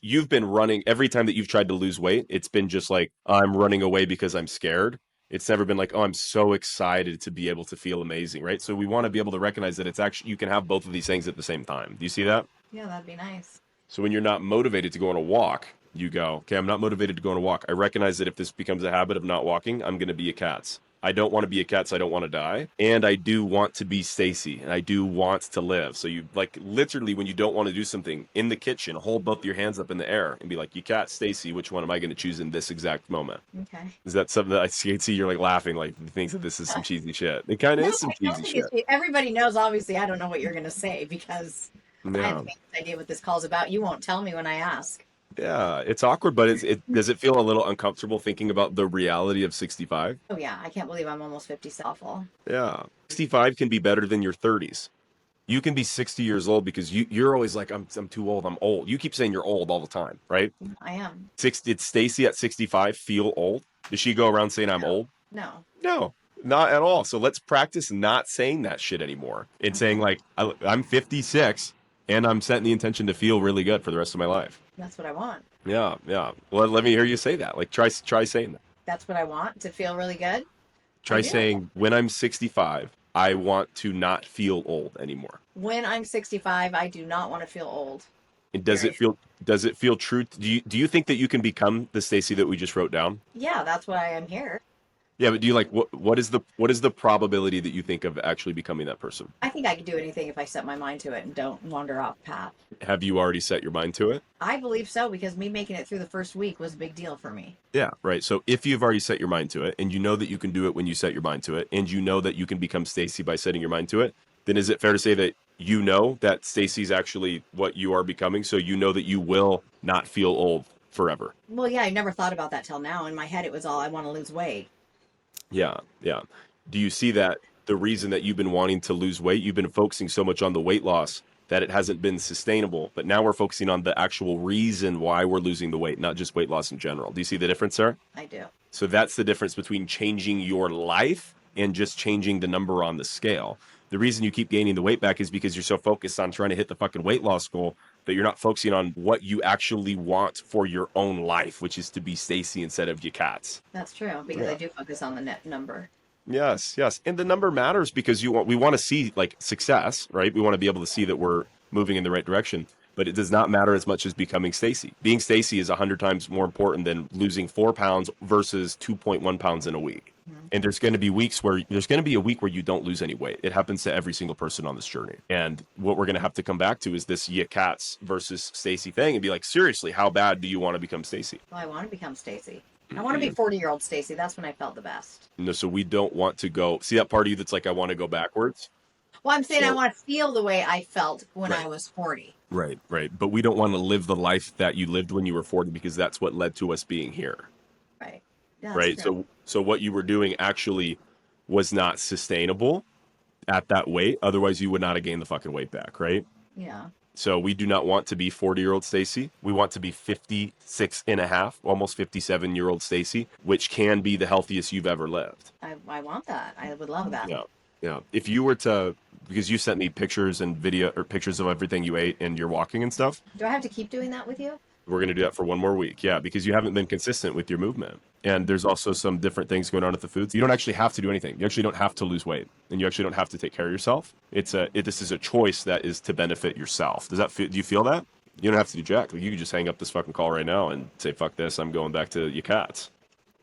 [SPEAKER 1] you've been running every time that you've tried to lose weight. It's been just like, I'm running away because I'm scared. It's never been like, oh, I'm so excited to be able to feel amazing, right? So we want to be able to recognize that it's actually, you can have both of these things at the same time. Do you see that?
[SPEAKER 2] Yeah, that'd be nice.
[SPEAKER 1] So when you're not motivated to go on a walk, you go, okay, I'm not motivated to go on a walk. I recognize that if this becomes a habit of not walking, I'm going to be a cat's. I don't want to be a cat, so I don't want to die. And I do want to be Stacy, and I do want to live. So you like literally when you don't want to do something in the kitchen, hold both your hands up in the air and be like, you cat, Stacy, which one am I going to choose in this exact moment?
[SPEAKER 2] Okay.
[SPEAKER 1] Is that something that I see you're like laughing, like you think that this is some cheesy shit? It kind of is some cheesy shit.
[SPEAKER 2] Everybody knows, obviously, I don't know what you're going to say because I have no idea what this call's about. You won't tell me when I ask.
[SPEAKER 1] Yeah, it's awkward, but does it feel a little uncomfortable thinking about the reality of 65?
[SPEAKER 2] Oh yeah, I can't believe I'm almost 50. Awful.
[SPEAKER 1] Yeah, 65 can be better than your 30s. You can be 60 years old because you're always like, I'm too old, I'm old. You keep saying you're old all the time, right?
[SPEAKER 2] I am.
[SPEAKER 1] Did Stacy at 65 feel old? Does she go around saying I'm old?
[SPEAKER 2] No.
[SPEAKER 1] No, not at all. So let's practice not saying that shit anymore and saying like, I'm 56 and I'm setting the intention to feel really good for the rest of my life.
[SPEAKER 2] That's what I want.
[SPEAKER 1] Yeah. Well, let me hear you say that. Like, try saying that.
[SPEAKER 2] That's what I want, to feel really good.
[SPEAKER 1] Try saying, when I'm 65, I want to not feel old anymore.
[SPEAKER 2] When I'm 65, I do not want to feel old.
[SPEAKER 1] And does it feel true? Do you think that you can become the Stacy that we just wrote down?
[SPEAKER 2] Yeah, that's why I am here.
[SPEAKER 1] Yeah, but do you like what is the probability that you think of actually becoming that person?
[SPEAKER 2] I think I can do anything if I set my mind to it and don't wander off path.
[SPEAKER 1] Have you already set your mind to it?
[SPEAKER 2] I believe so, because me making it through the first week was a big deal for me.
[SPEAKER 1] Yeah, right. So if you've already set your mind to it, and you know that you can do it when you set your mind to it, and you know that you can become Stacy by setting your mind to it, then is it fair to say that you know that Stacy's actually what you are becoming, so you know that you will not feel old forever?
[SPEAKER 2] Well, yeah, I never thought about that till now. In my head, it was all I want to lose weight.
[SPEAKER 1] Yeah, yeah. Do you see that the reason that you've been wanting to lose weight, you've been focusing so much on the weight loss that it hasn't been sustainable, but now we're focusing on the actual reason why we're losing the weight, not just weight loss in general. Do you see the difference there?
[SPEAKER 2] I do.
[SPEAKER 1] So that's the difference between changing your life and just changing the number on the scale. The reason you keep gaining the weight back is because you're so focused on trying to hit the fucking weight loss goal that you're not focusing on what you actually want for your own life, which is to be Stacy instead of your cats.
[SPEAKER 2] That's true because
[SPEAKER 1] Yeah.
[SPEAKER 2] I do focus on the net number.
[SPEAKER 1] Yes, yes. And the number matters because we want to see like success, right? We want to be able to see that we're moving in the right direction. But it does not matter as much as becoming Stacy. Being Stacy is 100 times more important than losing 4 pounds versus 2.1 pounds in a week. And there's going to be a week where you don't lose any weight. It happens to every single person on this journey. And what we're going to have to come back to is this ya cats versus Stacy thing and be like, seriously, how bad do you want to become Stacy?
[SPEAKER 2] Well, I want to become Stacy. I want to be 40-year-old Stacy. That's when I felt the best.
[SPEAKER 1] No, so we don't want to go see that part of you that's like, I want to go backwards.
[SPEAKER 2] Well, I'm saying I
[SPEAKER 1] So-
[SPEAKER 2] want to feel the way I felt when
[SPEAKER 1] Right.
[SPEAKER 2] I was 40.
[SPEAKER 1] Right, right. But we don't want to live the life that you lived when you were 40 because that's what led to us being here.
[SPEAKER 2] Right. Yeah, that's
[SPEAKER 1] Right.
[SPEAKER 2] true.
[SPEAKER 1] So what you were doing actually was not sustainable at that weight. Otherwise you would not have gained the fucking weight back, right?
[SPEAKER 2] Yeah.
[SPEAKER 1] So we do not want to be 40-year-old Stacy. We want to be 56 and a half, almost 57-year-old Stacy, which can be the healthiest you've ever lived.
[SPEAKER 2] I want that. I would love that.
[SPEAKER 1] Yeah. Yeah. If you were to, because you sent me pictures and video or pictures of everything you ate and you're walking and stuff,
[SPEAKER 2] Do I have to keep doing that with you?
[SPEAKER 1] we're going to do that for one more week. Yeah. Because you haven't been consistent with your movement. And there's also some different things going on with the foods. You don't actually have to do anything. You actually don't have to lose weight and you actually don't have to take care of yourself. This is a choice that is to benefit yourself. Do you feel that? You don't have to do jack. You can just hang up this fucking call right now and say, fuck this. I'm going back to your cats.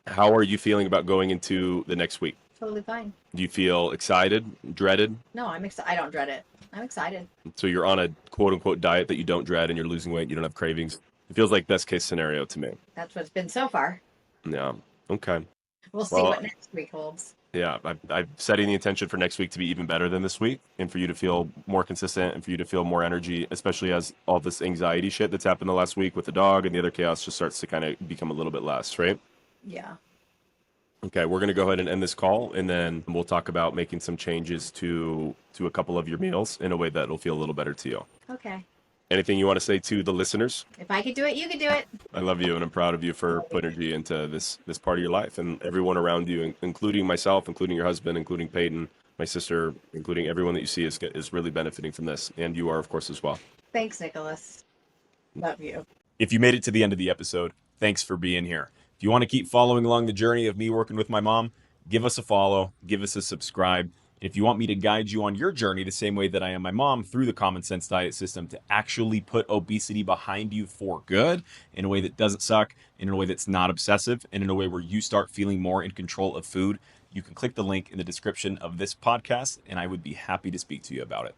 [SPEAKER 1] How are you feeling about going into the next week?
[SPEAKER 2] Totally fine.
[SPEAKER 1] Do you feel excited, dreaded?
[SPEAKER 2] No, I'm excited. I don't dread it. I'm excited.
[SPEAKER 1] So you're on a quote unquote diet that you don't dread and you're losing weight, you don't have cravings. It feels like best case scenario to me.
[SPEAKER 2] That's what it's been so far.
[SPEAKER 1] Yeah. Okay.
[SPEAKER 2] We'll see
[SPEAKER 1] Well,
[SPEAKER 2] what next week holds.
[SPEAKER 1] Yeah. I'm setting the intention for next week to be even better than this week and for you to feel more consistent and for you to feel more energy, especially as all this anxiety shit that's happened the last week with the dog and the other chaos just starts to kind of become a little bit less, right?
[SPEAKER 2] Yeah.
[SPEAKER 1] Okay, we're going to go ahead and end this call, and then we'll talk about making some changes to a couple of your meals in a way that will feel a little better to you.
[SPEAKER 2] Okay.
[SPEAKER 1] Anything you want to say to the listeners?
[SPEAKER 2] If I could do it, you could do it.
[SPEAKER 1] I love you, and I'm proud of you for putting energy into this part of your life, and everyone around you, including myself, including your husband, including Peyton, my sister, including everyone that you see is really benefiting from this, and you are, of course, as well.
[SPEAKER 2] Thanks, Nicholas. Love you.
[SPEAKER 3] If you made it to the end of the episode, thanks for being here. If you want to keep following along the journey of me working with my mom, give us a follow, give us a subscribe. And if you want me to guide you on your journey the same way that I am my mom through the Common Sense Diet System to actually put obesity behind you for good in a way that doesn't suck, in a way that's not obsessive, and in a way where you start feeling more in control of food, you can click the link in the description of this podcast, and I would be happy to speak to you about it.